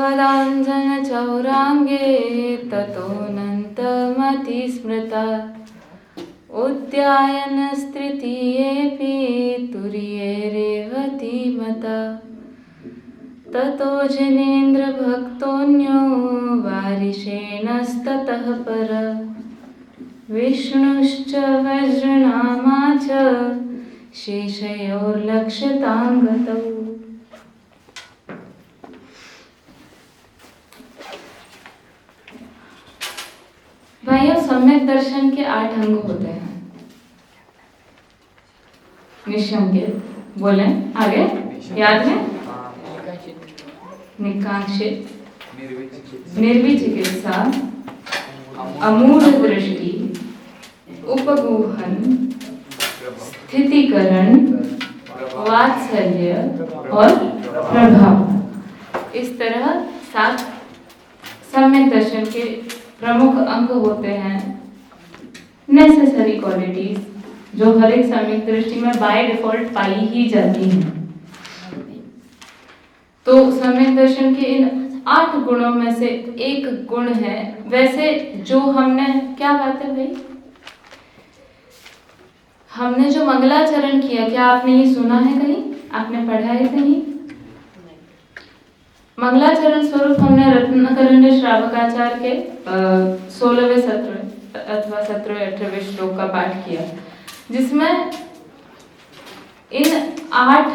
वदाञ्जनचौराङ्गे ततोऽनन्तमतिस्मृता उद्यायनस्तृतीयेऽपि तुर्ये रेवतीमता ततो जिनेन्द्रभक्तोऽन्यो वारिषेणस्ततः पर विष्णुश्च वज्रनामा च शेषयोर्लक्ष्यतां गतौ। भाइयों, सम्यक दर्शन के 8 अंग होते हैं। निश्चम के बोले आगे याद है? निकांक्षित, निर्विचिकित्सा, अमूढ़ दृष्टि, उपगूहन, स्थितिकरण, वात्सल्य और प्रभाव। इस तरह 7 सम्यक दर्शन के प्रमुख अंग होते हैं, नेसेसरी क्वालिटीज जो हर एक सम्यक दृष्टि में बाय डिफॉल्ट पाई ही जाती हैं। तो सम्यक दर्शन के इन 8 गुणों में से एक गुण है, वैसे जो हमने क्या बात है भाई, हमने जो मंगलाचरण किया, क्या आपने ये सुना है कहीं? आपने पढ़ा है कहीं? मंगलाचरण स्वरूप हमने रत्नाकरण्य श्रावकाचार्य के 16वें सत्र अथवा 17वें 18वें श्लोक का पाठ किया, जिसमें इन 8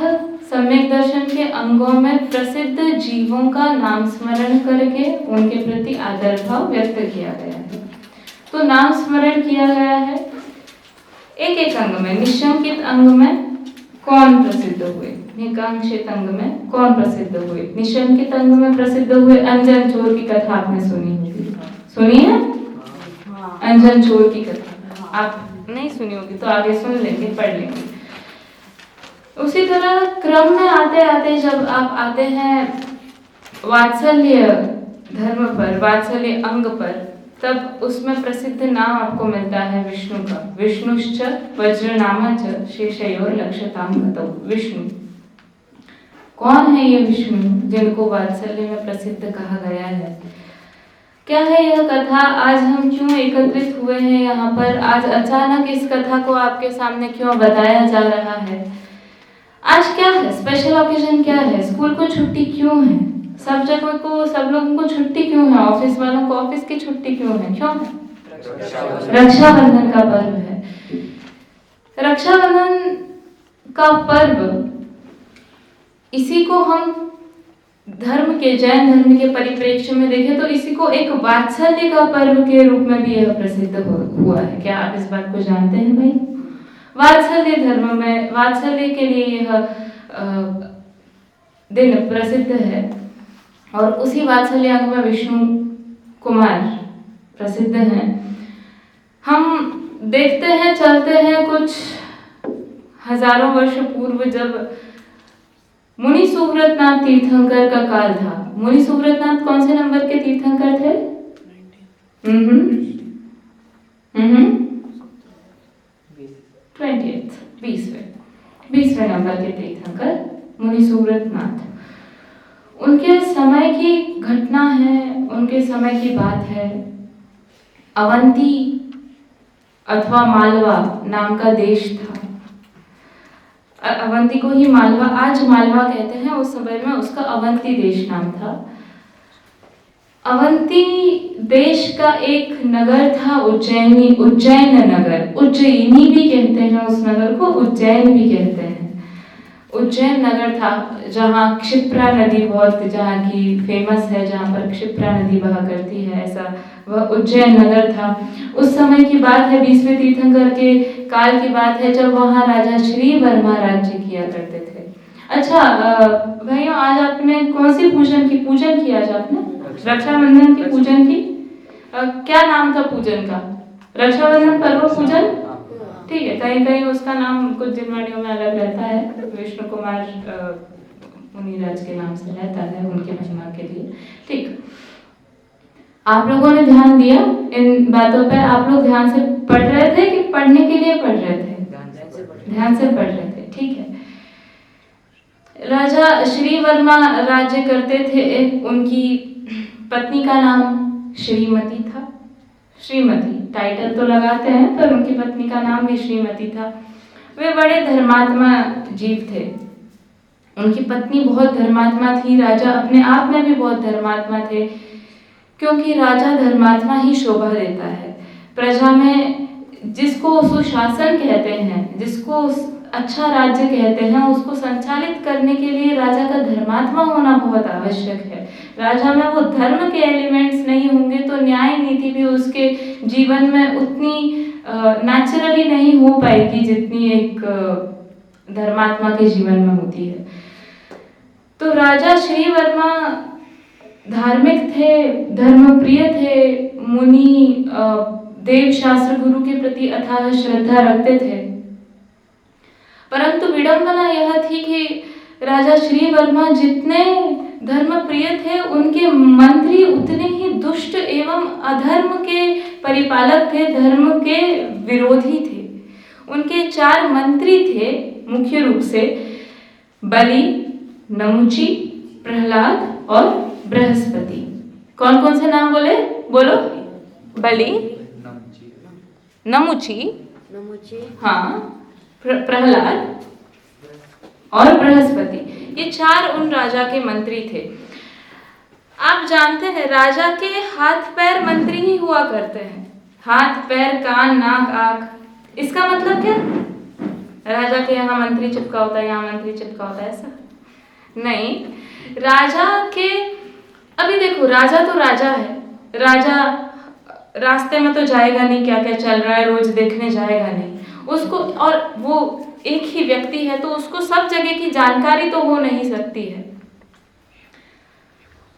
सम्यक दर्शन के अंगों में प्रसिद्ध जीवों का नाम स्मरण करके उनके प्रति आदर भाव व्यक्त किया गया है। तो नाम स्मरण किया गया है एक एक अंग में। निशंकित अंग में कौन प्रसिद्ध हुए, निकांक्षित अंग में कौन प्रसिद्ध हुए, निशंकित अंग में प्रसिद्ध हुए अंजन चोर की कथा आपने सुनी होगी, सुनी है? अंजन चोर की कथा आप नहीं सुनी होगी तो आगे सुन लेंगे, पढ़ लेंगे। उसी तरह क्रम में आते आते जब आप आते हैं वात्सल्य धर्म पर, वात्सल्य अंग पर, तब उसमें प्रसिद्ध नाम आपको मिलता है विष्णु का। विष्णुश्च वज्रनामा च शेषयोर लक्ष्यतां गतौ। विष्णु कौन है? ये विष्णु जिनको वात्सल्य में प्रसिद्ध कहा गया है। क्या है यह कथा? आज हम क्यों एकत्रित हुए हैं यहाँ पर? आज अचानक इस कथा को आपके सामने क्यों बताया जा रहा है? आज क्या है? स्पेशल ओकेजन क्या है? स्कूल को छुट्टी क्यों है? सब जगह को, सब लोगों को छुट्टी क्यों है? ऑफिस वालों को ऑफिस की छुट्टी क्यों है? क्यों है? रक्षाबंधन का पर्व है। रक्षाबंधन का पर्व, इसी को हम धर्म के, जैन धर्म के परिप्रेक्ष्य में देखें तो इसी को एक वात्सल्य का पर्व के रूप में भी यह प्रसिद्ध हुआ है। क्या आप इस बात को जानते हैं भाई? वात्सल्य धर्म में वात्सल्य के लिए यह दिन प्रसिद्ध है और उसी वात्सल्य अंग में विष्णु कुमार प्रसिद्ध हैं। हम देखते हैं, चलते हैं कुछ हजारों वर्ष पूर्व, जब मुनि सुव्रतनाथ तीर्थंकर का काल था। मुनि सुव्रतनाथ कौन से नंबर के तीर्थंकर थे? 20वें नंबर के तीर्थंकर मुनि सुव्रतनाथ। उनके समय की घटना है, उनके समय की बात है। अवंती अथवा मालवा नाम का देश था। अवंती को ही मालवा, आज मालवा कहते हैं, उस समय में उसका अवंती देश नाम था। अवंती देश का एक नगर था उज्जैन नगर। उज्जैनी भी कहते हैं उस नगर को, उज्जैन भी कहते हैं। उज्जैन नगर था जहाँ क्षिप्रा नदी बहुत, जहाँ की फेमस है, जहाँ पर क्षिप्रा नदी बहा करती है, ऐसा वह उज्जैन नगर था। उस समय की बात है, 20वें तीर्थंकर के काल की बात है, जब वहाँ राजा श्री वर्मा राज्य किया करते थे। अच्छा भाइयों, आज आपने कौन सी पूजन की आज आपने? रक्षाबंधन की पूजन की। क्या नाम था पूजन का? रक्षाबंधन पर्व पूजन, ठीक है। कहीं कहीं उसका नाम कुछ जिनवाड़ियों में अलग रहता है, विष्णु कुमार मुनिराज के नाम से रहता है, उनके महिमा के लिए। ठीक, आप लोगों ने ध्यान दिया इन बातों पे? आप लोग ध्यान से पढ़ रहे थे कि पढ़ने के लिए पढ़ रहे थे? ध्यान से पढ़ रहे थे, ठीक है। राजा श्री वर्मा राज्य करते थे। उनकी पत्नी का नाम श्रीमती था। श्रीमती टाइटल तो लगाते हैं, पर उनकी पत्नी का नाम भी श्रीमती था। वे बड़े धर्मात्मा जीव थे। उनकी पत्नी बहुत धर्मात्मा थी। राजा अपने आप में भी बहुत धर्मात्मा थे, क्योंकि राजा धर्मात्मा ही शोभा देता है। प्रजा में जिसको सुशासन कहते हैं, जिसको अच्छा राज्य कहते हैं, उसको संचालित करने के लिए राजा का धर्मात्मा होना बहुत आवश्यक है। राजा में वो धर्म के एलिमेंट्स नहीं होंगे तो न्याय नीति भी उसके जीवन में उतनी नेचुरली नहीं हो पाएगी जितनी एक धर्मात्मा के जीवन में होती है। तो राजा श्री वर्मा धार्मिक थे, धर्मप्रिय थे, मुनि देव शास्त्र गुरु के प्रति अथाह श्रद्धा रखते थे। परंतु विडंबना यह थी कि राजा श्री वर्मा जितने धर्मप्रिय थे, उनके मंत्री उतने ही दुष्ट एवं अधर्म के परिपालक थे, धर्म के विरोधी थे। उनके 4 मंत्री थे मुख्य रूप से, बलि, नमुची, प्रहलाद और बृहस्पति। कौन कौन से नाम बोले? बोलो। बलि, नमुची, हाँ, प्रहलाद और बृहस्पति, ये 4 उन राजा के मंत्री थे। आप जानते हैं राजा के हाथ पैर मंत्री ही हुआ करते हैं। हाथ पैर, कान, नाक, आँख, इसका मतलब क्या? राजा के यहाँ मंत्री चिपका होता है, यहाँ मंत्री चिपका होता है, ऐसा नहीं। राजा के, अभी देखो, राजा तो राजा है। राजा रास्ते में तो जाएगा नहीं क्या क्या चल रहा है, रोज देखने जाएगा नहीं उसको, और वो एक ही व्यक्ति है तो उसको सब जगह की जानकारी तो हो नहीं सकती है।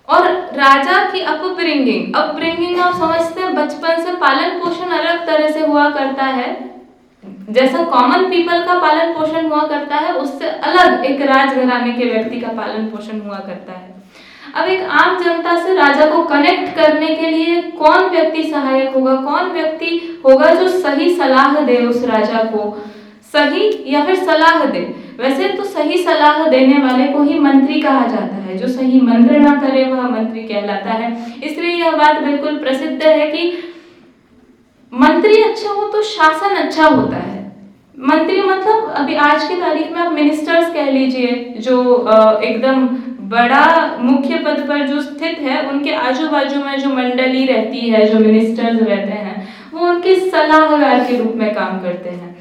और राजा की अपब्रिंगिंग आप समझते हैं, बचपन से पालन पोषण अलग तरह से हुआ करता है। जैसा कॉमन पीपल का पालन पोषण हुआ करता है, उससे अलग एक राजघराने के व्यक्ति का पालन पोषण हुआ करता है। अब एक आम जनता से राजा को कनेक्ट करने के लिए कौन व्यक्ति सहायक होगा, कौन व्यक्ति होगा जो सही सलाह दे उस राजा को, सही या फिर सलाह दे। वैसे तो सही सलाह देने वाले को ही मंत्री कहा जाता है, जो सही मंत्र ना करे वह मंत्री कहलाता है। इसलिए यह बात बिल्कुल प्रसिद्ध है कि मंत्री अच्छा हो तो शासन अच्छा होता है। मंत्री मतलब अभी आज की तारीख में आप मिनिस्टर्स कह लीजिए, जो एकदम बड़ा मुख्य पद पर जो स्थित है, उनके आजू बाजू में जो मंडली रहती है, जो मिनिस्टर्स रहते हैं, वो उनके सलाहकार के रूप में काम करते हैं।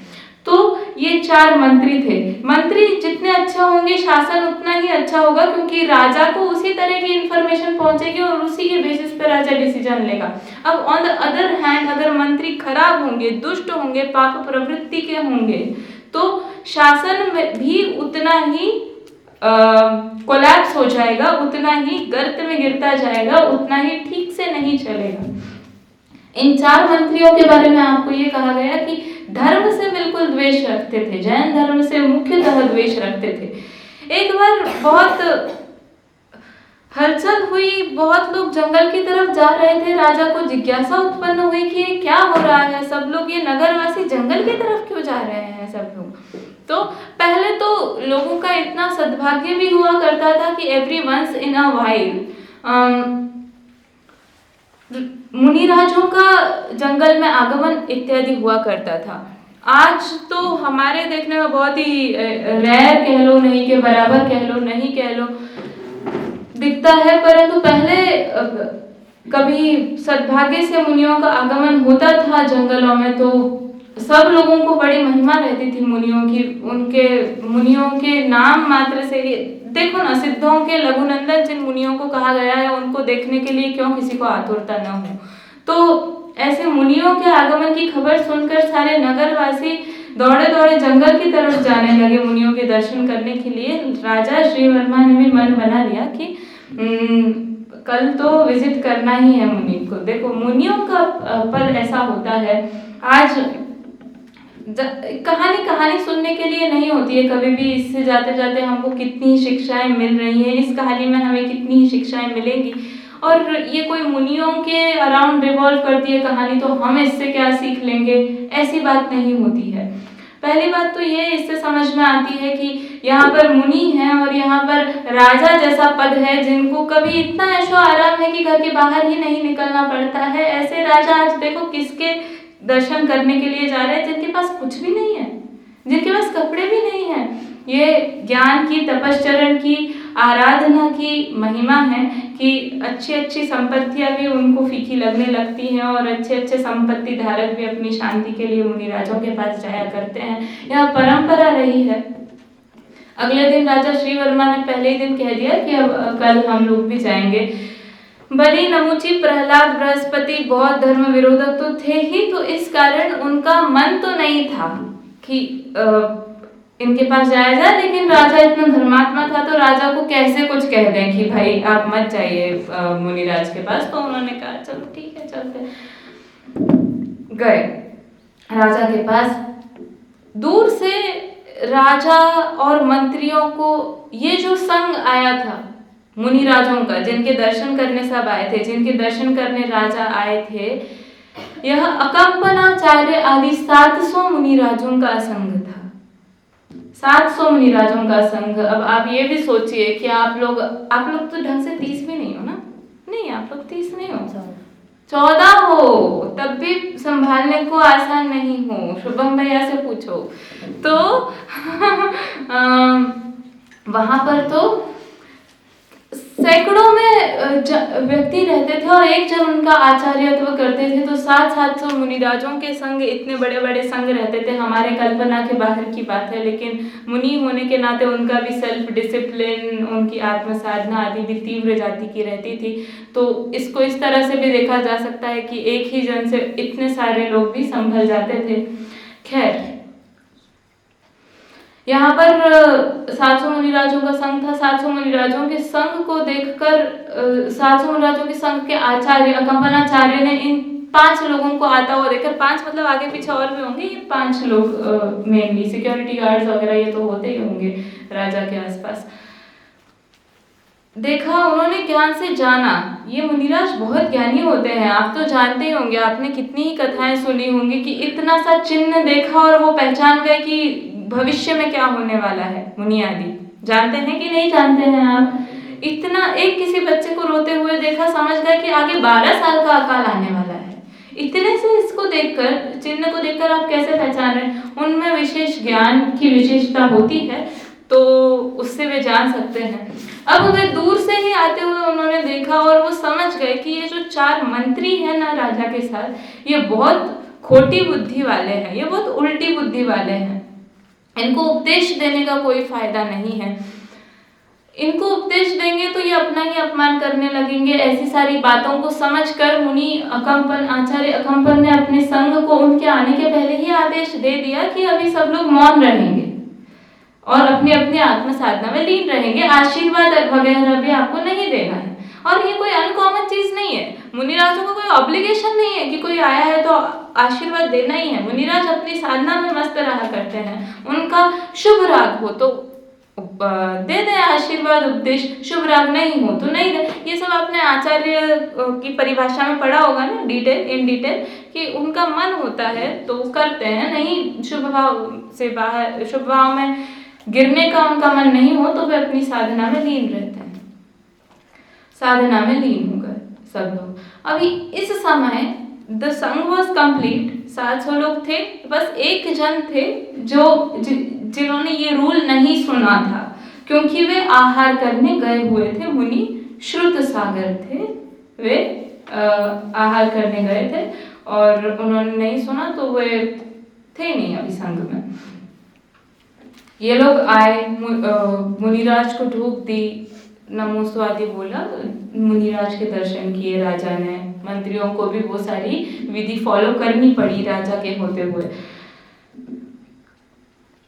तो ये 4 मंत्री थे। मंत्री जितने अच्छा होंगे, शासन उतना ही अच्छा होगा, क्योंकि राजा को उसी तरह की इंफॉर्मेशन पहुंचेगी और उसी के बेसिस पे राजा डिसीजन लेगा। अब ऑन द अदर हैंड अगर मंत्री खराब होंगे, दुष्ट होंगे, पाप प्रवृत्ति के होंगे, तो शासन में भी उतना ही कोलैप्स हो जाएगा, उतना ही गर्त में गिरता जाएगा, उतना ही ठीक से नहीं चलेगा। इन 4 मंत्रियों के बारे में आपको ये कहा गया कि धर्म से बिल्कुल द्वेष रखते थे, जैन धर्म से मुख्यतः द्वेष रखते थे। एक बार बहुत हलचल हुई, बहुत लोग जंगल की तरफ जा रहे थे। राजा को जिज्ञासा उत्पन्न हुई कि ये क्या हो रहा है, सब लोग, ये नगरवासी जंगल की तरफ क्यों जा रहे हैं सब लोग। तो पहले तो लोगों का इतना सद्भाग्य भी हुआ करता था कि every once in a while मुनिराजों का जंगल में आगमन इत्यादि हुआ करता था। आज तो हमारे देखने में बहुत ही रेयर कह लो, नहीं के बराबर कह लो, नहीं कह लो, दिखता है। परंतु पहले कभी सद्भाग्य से मुनियों का आगमन होता था जंगलों में, तो सब लोगों को बड़ी महिमा रहती थी मुनियों की। उनके मुनियों के नाम मात्र से ही देखो ना, सिद्धों के लघुनंदन जिन मुनियों को कहा गया है, उनको देखने के लिए क्यों किसी को आतुरता न हो। तो ऐसे मुनियों के आगमन की खबर सुनकर सारे नगरवासी दौड़े दौड़े जंगल की तरफ जाने लगे मुनियों के दर्शन करने के लिए। राजा श्री वर्मा ने भी मन बना लिया कि कल तो विजिट करना ही है मुनि को। देखो मुनियों का पद ऐसा होता है, आज कहानी सुनने के लिए नहीं होती है कभी भी। इससे जाते जाते हमको कितनी शिक्षाएं मिल रही हैं, इस कहानी में हमें कितनी शिक्षाएं मिलेंगी, और ये कोई मुनियों के अराउंड रिवॉल्व करती है कहानी, तो हम इससे क्या सीख लेंगे, ऐसी बात नहीं होती है। पहली बात तो ये इससे समझ में आती है कि यहाँ पर मुनि हैं और यहाँ पर राजा जैसा पद है, जिनको कभी इतना ऐशो आराम है कि घर के बाहर ही नहीं निकलना पड़ता है। ऐसे राजा आज देखो किसके दर्शन करने के लिए जा रहे हैं, जिनके पास कुछ भी नहीं है, जिनके पास कपड़े भी नहीं है। ये ज्ञान की, तपश्चरण की, आराधना की महिमा है कि अच्छी अच्छी संपत्तियां भी उनको फीकी लगने लगती हैं और अच्छे अच्छे संपत्ति धारक भी अपनी शांति के लिए मुनिराजों के पास जाया करते हैं। यह परंपरा रही है। अगले दिन राजा श्रीवर्मा ने पहले ही दिन कह दिया कि अब कल हम लोग भी जाएंगे। बलि, नमुची, प्रहलाद, बृहस्पति बौद्ध धर्म विरोधक तो थे ही, तो इस कारण उनका मन तो नहीं था कि इनके पास जाया जाए, लेकिन राजा इतना धर्मात्मा था तो राजा को कैसे कुछ कह दें कि भाई आप मत जाइए मुनिराज के पास। तो उन्होंने कहा चलो ठीक है चलते। गए राजा के पास। दूर से राजा और मंत्रियों को ये जो संग आया था मुनिराजों का, जिनके दर्शन करने सब आए थे, जिनके दर्शन करने राजा आए थे, यह अकंपनाचार्य आदि 700 मुनिराजों का संग था। 700 मुनिराजों का संघ। अब आप ये भी सोचिए कि आप लोग तो ढंग से 30 भी नहीं हो ना, नहीं आप लोग 30 नहीं हो, 14 हो, तब भी संभालने को आसान नहीं हो। शुभम भैया से पूछो तो वहां पर तो सैकड़ों में व्यक्ति रहते थे और एक जन उनका आचार्यत्व करते थे। तो 700 मुनिराजों के संग, इतने बड़े बड़े संग रहते थे, हमारे कल्पना के बाहर की बात है। लेकिन मुनि होने के नाते उनका भी सेल्फ डिसिप्लिन, उनकी आत्म साधना आदि भी तीव्र जाति की रहती थी। तो इसको इस तरह से भी देखा जा सकता है कि एक ही जन से इतने सारे लोग भी संभल जाते थे। खैर, यहाँ पर 700 मुनिराजों का संघ था। 700 मुनिराजों के संघ को देखकर 700 मुनिराजों के संघ के आचार्य अकंपनाचार्य ने इन 5 लोगों को आता हुआ देखकर, 5 मतलब आगे पीछे और भी होंगे, ये 5 लोग मेनली सिक्योरिटी गार्ड्स वगैरह ये तो होते ही होंगे राजा के आसपास, देखा। उन्होंने ज्ञान से जाना, ये मुनिराज बहुत ज्ञानी होते हैं, आप तो जानते ही होंगे, आपने कितनी ही कथाएं सुनी होंगी कि इतना सा चिन्ह देखा और वो पहचान गए कि भविष्य में क्या होने वाला है। मुनि आदि जानते हैं कि नहीं जानते हैं आप? इतना, एक किसी बच्चे को रोते हुए देखा, समझ गए कि आगे 12 साल का अकाल आने वाला है। इतने से इसको देखकर, चिन्ह को देखकर आप कैसे पहचान रहे हैं? उनमें विशेष ज्ञान की विशेषता होती है, तो उससे वे जान सकते हैं। अब वे दूर से ही आते हुए उन्होंने देखा और वो समझ गए कि ये जो 4 मंत्री हैं ना राजा के साथ, ये बहुत खोटी बुद्धि वाले हैं, ये बहुत उल्टी बुद्धि वाले हैं। इनको उपदेश देने का कोई फायदा नहीं है। इनको उपदेश देंगे तो ये अपना ही अपमान करने लगेंगे। ऐसी सारी बातों को समझकर मुनि आचार्य अकंपन ने अपने संघ को उनके आने के पहले ही आदेश दे दिया कि अभी सब लोग मौन रहेंगे और अपनी अपनी आत्म साधना में लीन रहेंगे। आशीर्वाद वगैरह भी आपको नहीं देना है। और ये कोई अनकॉमन चीज नहीं है, मुनिराजों का कोई ऑब्लिगेशन नहीं है कि कोई आया है तो आशीर्वाद देना ही है। मुनिराज अपनी साधना में मस्त रहा करते हैं, उनका शुभ राग हो तो दे दे आशीर्वाद उपदेश, शुभ राग नहीं हो तो नहीं दे। ये सब आपने आचार्य की परिभाषा में पढ़ा होगा ना, इन डिटेल कि उनका मन होता है तो करते हैं, नहीं शुभ भाव से बाहर, शुभ भाव में गिरने का उनका मन नहीं हो तो वे अपनी साधना में लीन रहते हैं। साधना में लीन हो गए सब लोग। अभी इस समय द संघ वॉज कंप्लीट, 700 लोग थे, बस एक जन थे जिन्होंने ये रूल नहीं सुना था, क्योंकि वे आहार करने गए हुए थे। मुनि श्रुत सागर थे, वे आहार करने गए थे और उन्होंने नहीं सुना, तो वे थे नहीं अभी संघ में। ये लोग आए, मुनिराज को ढूक दी, नमोस्तु आदि बोला, मुनिराज के दर्शन किए राजा ने। मंत्रियों को भी वो सारी विधि फॉलो करनी पड़ी राजा के होते हुए।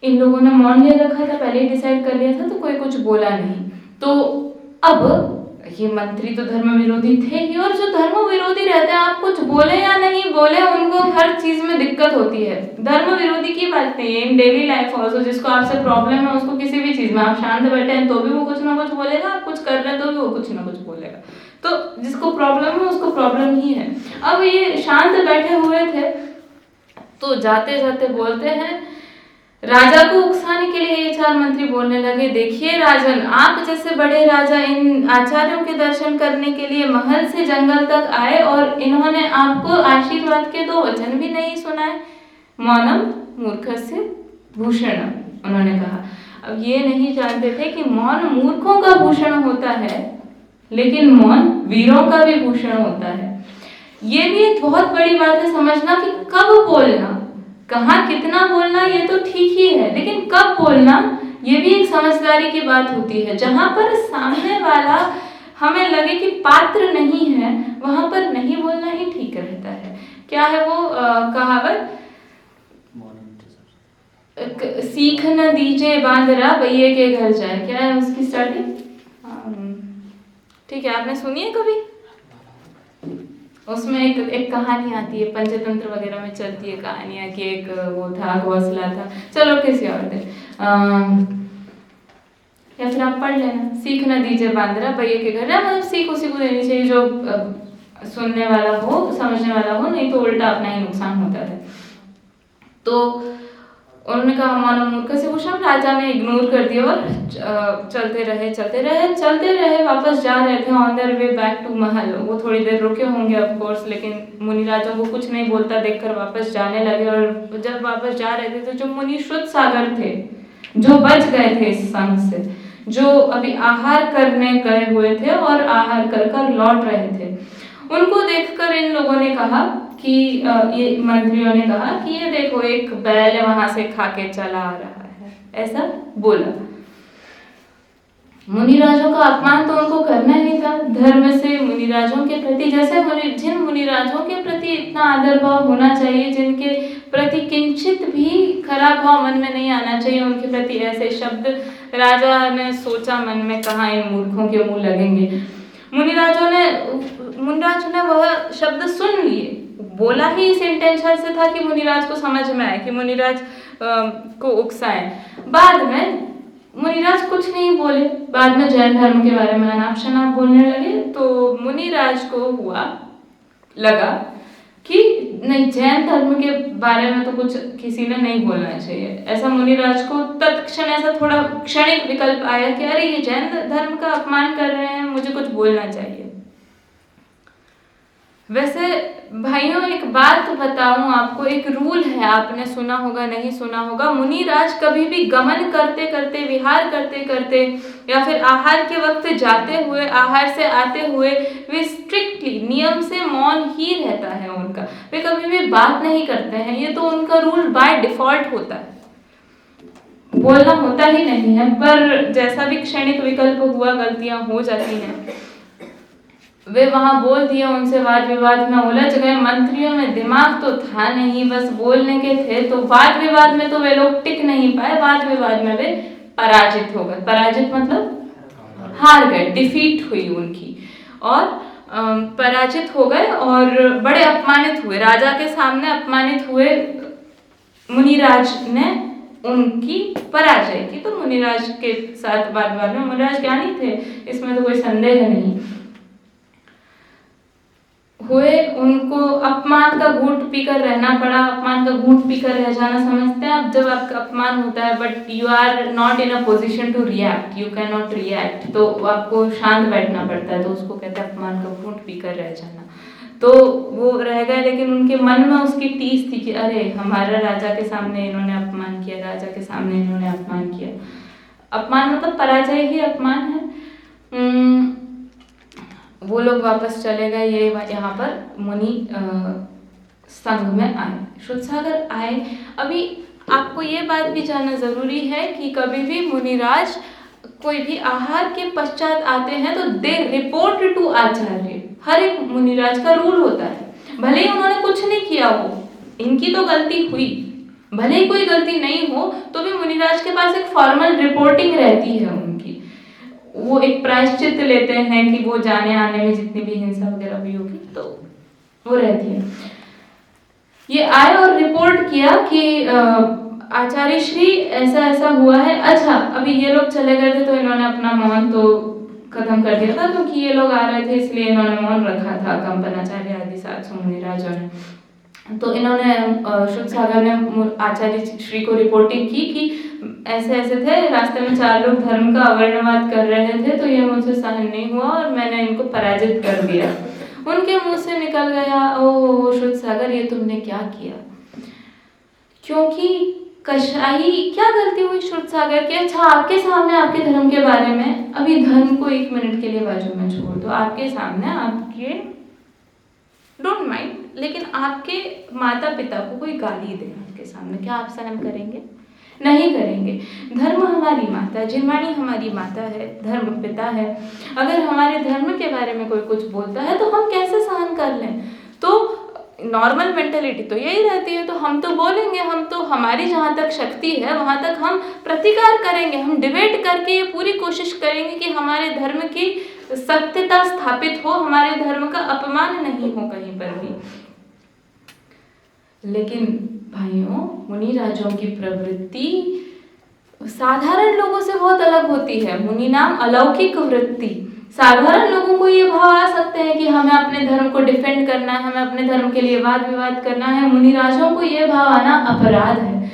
इन लोगों ने मौन ले रखा था, पहले ही डिसाइड कर लिया था, तो कोई कुछ बोला नहीं। तो अब ये मंत्री तो धर्म विरोधी थे ही, और जो धर्म विरोधी रहते हैं, आप कुछ बोले या नहीं बोले, उनको हर चीज में दिक्कत होती है। धर्म विरोधी की बात नहीं है, इन डेली लाइफ ऑल्सो, जिसको आपसे प्रॉब्लम है उसको किसी भी चीज में, आप शांत बैठे हैं तो भी वो कुछ ना कुछ बोलेगा, आप कुछ कर रहे हैं तो भी वो कुछ ना कुछ बोलेगा। तो जिसको प्रॉब्लम है उसको प्रॉब्लम ही है। अब ये शांत बैठे हुए थे तो जाते जाते बोलते हैं, राजा को उकसाने के लिए ये 4 मंत्री बोलने लगे, देखिए राजन, आप जैसे बड़े राजा इन आचार्यों के दर्शन करने के लिए महल से जंगल तक आए और इन्होंने आपको आशीर्वाद के 2 वचन भी नहीं सुनाए। मौनम मूर्खस्य भूषणम, उन्होंने कहा। अब ये नहीं जानते थे कि मौन मूर्खों का भूषण होता है, लेकिन मौन वीरों का भी भूषण होता है। ये भी एक बहुत बड़ी बात है समझना कि कब बोलना, कहाँ कितना बोलना ये तो ठीक ही है, लेकिन कब बोलना ये भी एक समझदारी की बात होती है। जहाँ पर सामने वाला हमें लगे कि पात्र नहीं है, वहां पर नहीं बोलना ही ठीक रहता है। क्या है वो कहावत, सीख न दीजिए बांदरा भैये के घर जाए, क्या है उसकी स्टार्टिंग? ठीक है, आपने सुनी है कभी? उसमें एक कहानी आती है, पंचतंत्र वगैरह में चलती है कहानियां कि एक वो था, घोंसला था। चलो किसी और दिन या फिर आप पढ़ लेना, सीख न दीजिए बांदरा भैये के घर, मतलब सीख उसी को देनी चाहिए जो सुनने वाला हो, समझने वाला हो, नहीं तो उल्टा अपना ही नुकसान होता है। तो उन्होंने कहा मौनम मूर्खस्य भूषणम, राजा ने इग्नोर कर दिया और चलते रहे, वापस जा रहे थे on their way back to Mahal. वो थोड़ी देर रुके होंगे ऑफ कोर्स, लेकिन मुनिराजों को कुछ नहीं बोलता देखकर वापस जाने लगे। और जब वापस जा रहे थे तो जो मुनि श्रुत सागर थे, जो बच गए थे इस संग से, जो अभी आहार करने गए हुए थे और आहार कर लौट रहे थे, उनको देखकर इन लोगों ने कहा कि ये मंत्रियों ने कहा कि ये देखो एक बैल वहां से खा के चला आ रहा है, ऐसा बोला। मुनिराजों का अपमान तो उनको करना ही था धर्म से मुनिराजों के प्रति, जैसे जिन मुनिराजों के प्रति इतना आदर भाव होना चाहिए, जिनके प्रति किंचित भी खराब भाव मन में नहीं आना चाहिए, उनके प्रति ऐसे शब्द राजा ने सोचा मन में, कहाँ इन मूर्खों के मुंह लगेंगे। मुनिराजों ने वह शब्द सुन लिए, बोला ही इस इंटेंशन से था कि मुनिराज को समझ में आए, कि मुनिराज को उकसाएं। बाद में मुनिराज कुछ नहीं बोले, बाद में जैन धर्म के बारे में अनाप शनाप बोलने लगे। तो मुनिराज को लगा कि नहीं, जैन धर्म के बारे में तो कुछ किसी ने नहीं बोलना चाहिए। ऐसा मुनिराज को तत्क्षण ऐसा थोड़ा क्षणिक विकल्प आया कि अरे ये जैन धर्म का अपमान कर रहे हैं, मुझे कुछ बोलना चाहिए। वैसे भाइयों एक बात बताऊं आपको, एक रूल है, आपने सुना होगा नहीं सुना होगा, मुनिराज कभी भी गमन करते करते, विहार करते करते या फिर आहार के वक्त जाते हुए, आहार से आते हुए, वे स्ट्रिक्टली नियम से मौन ही रहता है उनका, वे कभी भी बात नहीं करते हैं। ये तो उनका रूल बाय डिफॉल्ट होता है, बोलना होता ही नहीं है। पर जैसा भी क्षणिक विकल्प हुआ, गलतियां हो जाती हैं, वे वहां बोल दिए, उनसे वाद विवाद में उलझ गए। मंत्रियों में दिमाग तो था नहीं, बस बोलने के थे, तो वाद विवाद में तो वे लोग टिक नहीं पाए, वाद विवाद में वे पराजित हो गए। पराजित मतलब हार गए, डिफीट हुई उनकी, और पराजित हो गए और बड़े अपमानित हुए, राजा के सामने अपमानित हुए। मुनिराज ने उनकी पराजय की। तो मुनिराज के साथ वाद विवाद में मुनिराज ज्ञानी थे, इसमें तो कोई संदेह नहीं हुए। उनको अपमान का घूंट पीकर रहना पड़ा, अपमान का घूंट पीकर रह जाना समझते हैं आप, जब आपका अपमान होता है but you are not in a position to react, you can not react, तो आपको शांत बैठना पड़ता है, तो उसको कहते हैं अपमान का घूंट पीकर रह जाना। तो वो रह गए, लेकिन उनके मन में उसकी टीस थी कि अरे हमारा राजा के सामने इन्होंने अपमान किया, राजा के सामने इन्होंने अपमान किया। अपमान मतलब पराजय ही अपमान है। वो लोग वापस चले गए, ये यहाँ पर मुनि संघ में आए, श्रुतसागर आए। अभी आपको ये बात भी जानना जरूरी है कि कभी भी मुनिराज कोई भी आहार के पश्चात आते हैं तो दे रिपोर्ट टू आचार्य, हर एक मुनिराज का रूल होता है। भले ही उन्होंने कुछ नहीं किया हो, इनकी तो गलती हुई, भले ही कोई गलती नहीं हो तो भी मुनिराज के पास एक फॉर्मल रिपोर्टिंग रहती है उनकी, वो एक प्रायश्चित लेते हैं कि वो जाने आने में जितनी भी हिंसा वगैरह भी होगी तो वो रहती है। ये आए और रिपोर्ट किया कि आचार्य श्री ऐसा ऐसा हुआ है। अच्छा, अभी ये लोग चले गए थे तो इन्होंने अपना मौन तो खत्म कर दिया था, क्योंकि ये लोग आ रहे थे इसलिए इन्होंने मौन रखा था, कंपनाचार्य आदि 700 मुनिराजों ने। तो इन्होंने शुद्ध सागर ने आचार्य श्री को रिपोर्टिंग की कि ऐसे ऐसे थे, रास्ते में 4 लोग धर्म का अवर्णवाद कर रहे थे, तो ये मुझसे सहन नहीं हुआ और मैंने इनको पराजित कर दिया। उनके मुंह से निकल गया, ओ शुद्ध सागर, ये तुमने क्या किया? क्योंकि कशाई, क्या गलती हुई शुद्ध सागर की? अच्छा, आपके सामने आपके धर्म के बारे में, अभी धर्म को 1 मिनट के लिए बाजू में छोड़ दो, आपके सामने आपके डोंट माइंड, लेकिन आपके माता पिता को कोई गाली दे आपके सामने, क्या आप सहन करेंगे? नहीं करेंगे। धर्म हमारी माता, जिनवाणी हमारी माता है, धर्म पिता है। अगर हमारे धर्म के बारे में कोई कुछ बोलता है तो हम कैसे सहन कर लें? तो नॉर्मल मेंटेलिटी तो यही रहती है, तो हम तो बोलेंगे, हम तो, हमारी जहाँ तक शक्ति है वहाँ तक हम प्रतिकार करेंगे, हम डिबेट करके ये पूरी कोशिश करेंगे कि हमारे धर्म की सत्यता स्थापित हो, हमारे धर्म का अपमान नहीं हो कहीं पर भी। लेकिन भाइयों, मुनि राजों की प्रवृत्ति साधारण लोगों से बहुत अलग होती है। मुनि नाम अलौकिक वृत्ति। साधारण लोगों को ये भाव आ सकते हैं कि हमें अपने धर्म को डिफेंड करना है, हमें अपने धर्म के लिए वाद विवाद करना है। मुनि राजों को ये भाव आना अपराध है,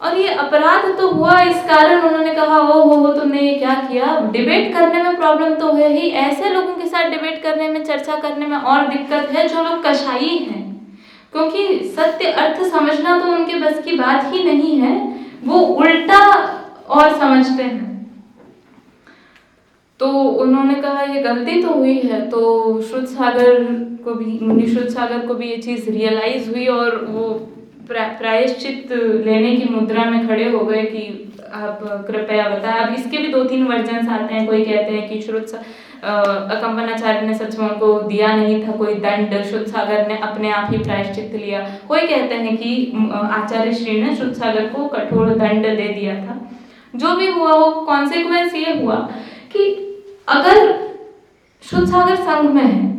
और ये अपराध तो हुआ इस कारण, उन्होंने कहा ओ हो तुमने ये क्या किया? डिबेट करने में प्रॉब्लम तो है ही, ऐसे लोगों के साथ डिबेट करने में, चर्चा करने में और दिक्कत है जो लोग कशाई हैं, क्योंकि सत्य अर्थ समझना तो उनके बस की बात ही नहीं है, वो उल्टा और समझते हैं। तो उन्होंने कहा ये गलती तो हुई है। तो शुद्ध सागर को भी, मुनि शुद्ध सागर को भी ये चीज़ रियलाइज हुई और वो प्रायश्चित लेने की मुद्रा में खड़े हो गए कि आप कृपया बताएं। अब इसके भी 2-3 वर्जन्स आते हैं। कोई कहते हैं कि शुद्ध अकम्पनाचार्य ने सच में उनको दिया नहीं था कोई दंड, शुद्ध सागर ने अपने आप ही प्रायश्चित लिया। कोई कहते हैं कि आचार्य श्री ने शुद्ध सागर को कठोर दंड दे दिया था। जो भी हुआ हो, कॉन्सिक्वेंस ये हुआ कि अगर शुद्ध सागर संघ में है,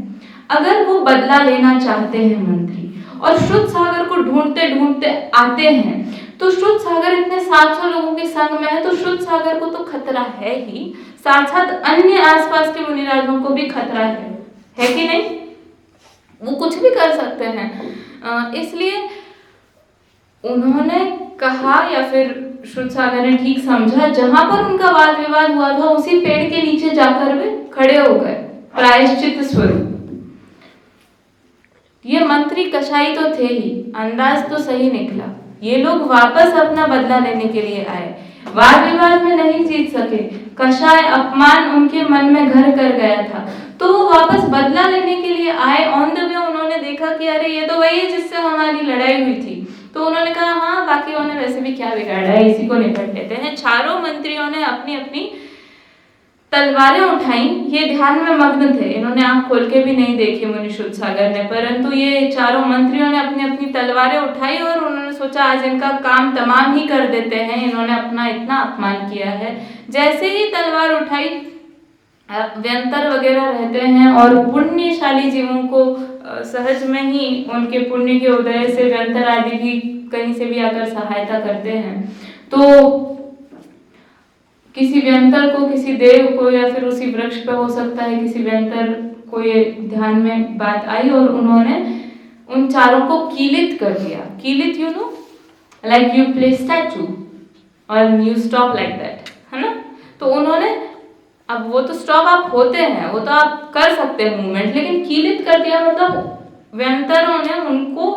अगर वो बदला लेना चाहते हैं मंत्री और शुद्ध सागर को ढूंढते ढूंढते आते हैं, तो शुद्ध सागर इतने 700 लोगों के संग में है, तो शुद्ध सागर को तो खतरा है ही, साथ साथ अन्य आसपास के मुनिराजों को भी खतरा है कि नहीं? वो कुछ भी कर सकते हैं। इसलिए उन्होंने कहा, या फिर शुद्ध सागर ने ठीक समझा, जहां पर उनका वाद विवाद हुआ था उसी पेड़ के नीचे जाकर वे खड़े हो गए प्रायश्चित स्वरूप। ये मंत्री कशाई तो थे ही, अंदाज तो सही निकला। ये लोग वापस अपना बदला लेने के लिए आए, वाद विवाद में नहीं जीत सके, कषाय अपमान उनके मन में घर कर गया था, तो वो वापस बदला लेने के लिए आए। ऑन द वे उन्होंने देखा कि अरे ये तो वही है जिससे हमारी लड़ाई हुई थी, तो उन्होंने कहा हाँ, बाकियों ने वैसे भी क्या बिगाड़ा है, इसी को निपट लेते हैं। चारों मंत्रियों ने अपनी अपनी तलवारें उठाई, ये ध्यान में मग्न थे, इन्होंने आंख खोल के भी नहीं देखी मुनि शुद्ध सागर ने, परंतु ये चारों मंत्रियों ने अपनी अपनी तलवारें उठाई और उन्होंने सोचा आज इनका काम तमाम ही कर देते हैं, इन्होंने अपना इतना अपमान किया है। जैसे ही तलवार उठाई, व्यंतर वगैरह रहते हैं और पुण्यशाली जीवों को सहज में ही उनके पुण्य के उदय से व्यंतर आदि भी कहीं से भी आकर सहायता करते हैं। तो किसी व्यंतर को, किसी देव को, या फिर उसी वृक्ष पर हो सकता है किसी व्यंतर को ये ध्यान में बात आई और उन्होंने उन चारों को कीलित कर दिया। कीलित, you know, like you play statue और यू स्टॉप लाइक दैट, है ना? तो उन्होंने, अब वो तो स्टॉप आप होते हैं, वो तो आप कर सकते हैं मूवमेंट, लेकिन कीलित कर दिया मतलब व्यंतरों ने उनको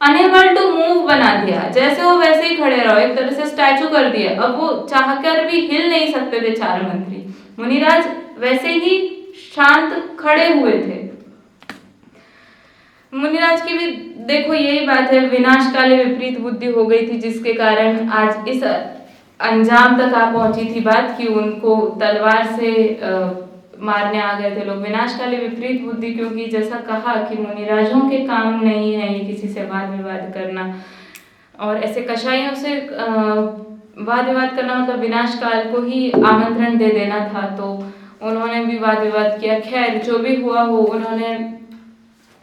अनेबल टू मूव बना दिया, जैसे वो वैसे ही खड़े रहो, एक तरह से स्टैचू कर दिया। अब वो चाहकर भी हिल नहीं सकते थे चार मंत्री, मुनिराज वैसे ही शांत खड़े हुए थे। मुनिराज की भी देखो यही बात है, विनाशकाले विपरीत बुद्धि हो गई थी, जिसके कारण आज इस अंजाम तक आ पहुंची थी बात कि उनको तलवार से मारने आ गए थे लोग। विनाशकाले विपरीत बुद्धि, क्योंकि जैसा कहा कि मुनिराजों के काम नहीं है ये किसी से वाद विवाद करना, और ऐसे कषाइयों से वाद विवाद करना मतलब विनाश काल को ही आमंत्रण दे देना था। तो उन्होंने भी वाद विवाद किया। खैर जो भी हुआ हो, उन्होंने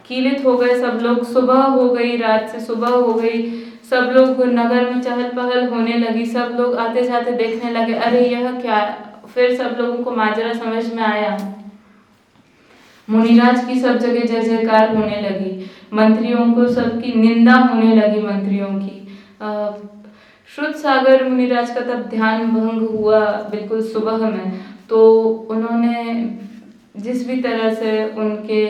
कीलित हो गए सब लोग। सुबह हो गई, रात से सुबह हो गई, सब लोग नगर में चहल पहल होने लगी, सब लोग आते जाते देखने लगे, अरे यह क्या। फिर सब लोगों को माजरा समझ में आया। मुनिराज की सब जगह जय जयकार होने लगी, मंत्रियों को सबकी निंदा होने लगी मंत्रियों की। श्रुत सागर मुनिराज का तब ध्यान भंग हुआ बिल्कुल सुबह में, तो उन्होंने जिस भी तरह से उनके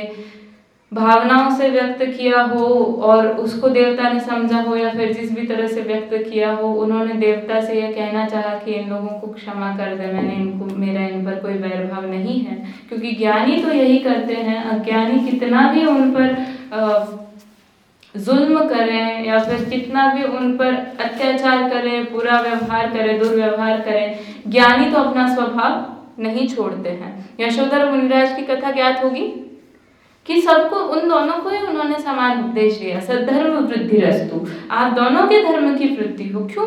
भावनाओं से व्यक्त किया हो और उसको देवता ने समझा हो, या फिर जिस भी तरह से व्यक्त किया हो, उन्होंने देवता से यह कहना चाहा कि इन लोगों को क्षमा कर दे, मेरा इन पर कोई वैरभाव नहीं है। क्योंकि ज्ञानी तो यही करते हैं, अज्ञानी कितना भी उन पर जुल्म करें या फिर कितना भी उन पर अत्याचार करें, बुरा व्यवहार करें, दुर्व्यवहार करें, ज्ञानी तो अपना स्वभाव नहीं छोड़ते हैं। यशोधर मुनिराज की कथा ज्ञात होगी कि सबको, उन दोनों को ही उन्होंने समान उपदेश दिया, सद्धर्म वृद्धिरस्तु, आप दोनों के धर्म की वृद्धि हो। क्यों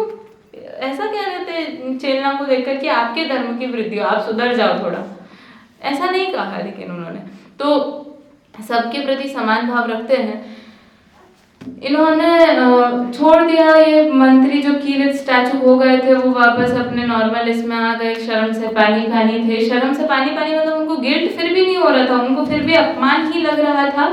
ऐसा क्या रहते चेलना को देखकर कि आपके धर्म की वृद्धि हो, आप सुधर जाओ थोड़ा, ऐसा नहीं कहा, लेकिन उन्होंने तो सबके प्रति समान भाव रखते हैं। इन्होंने छोड़ दिया, ये मंत्री जो कीर्त स्टैचू हो गए थे वो वापस अपने नॉर्मल इसमें आ गए, शर्म से पानी पानी थे। शर्म से पानी पानी मतलब उनको गिल्ट फिर भी नहीं हो रहा था, उनको फिर भी अपमान ही लग रहा था।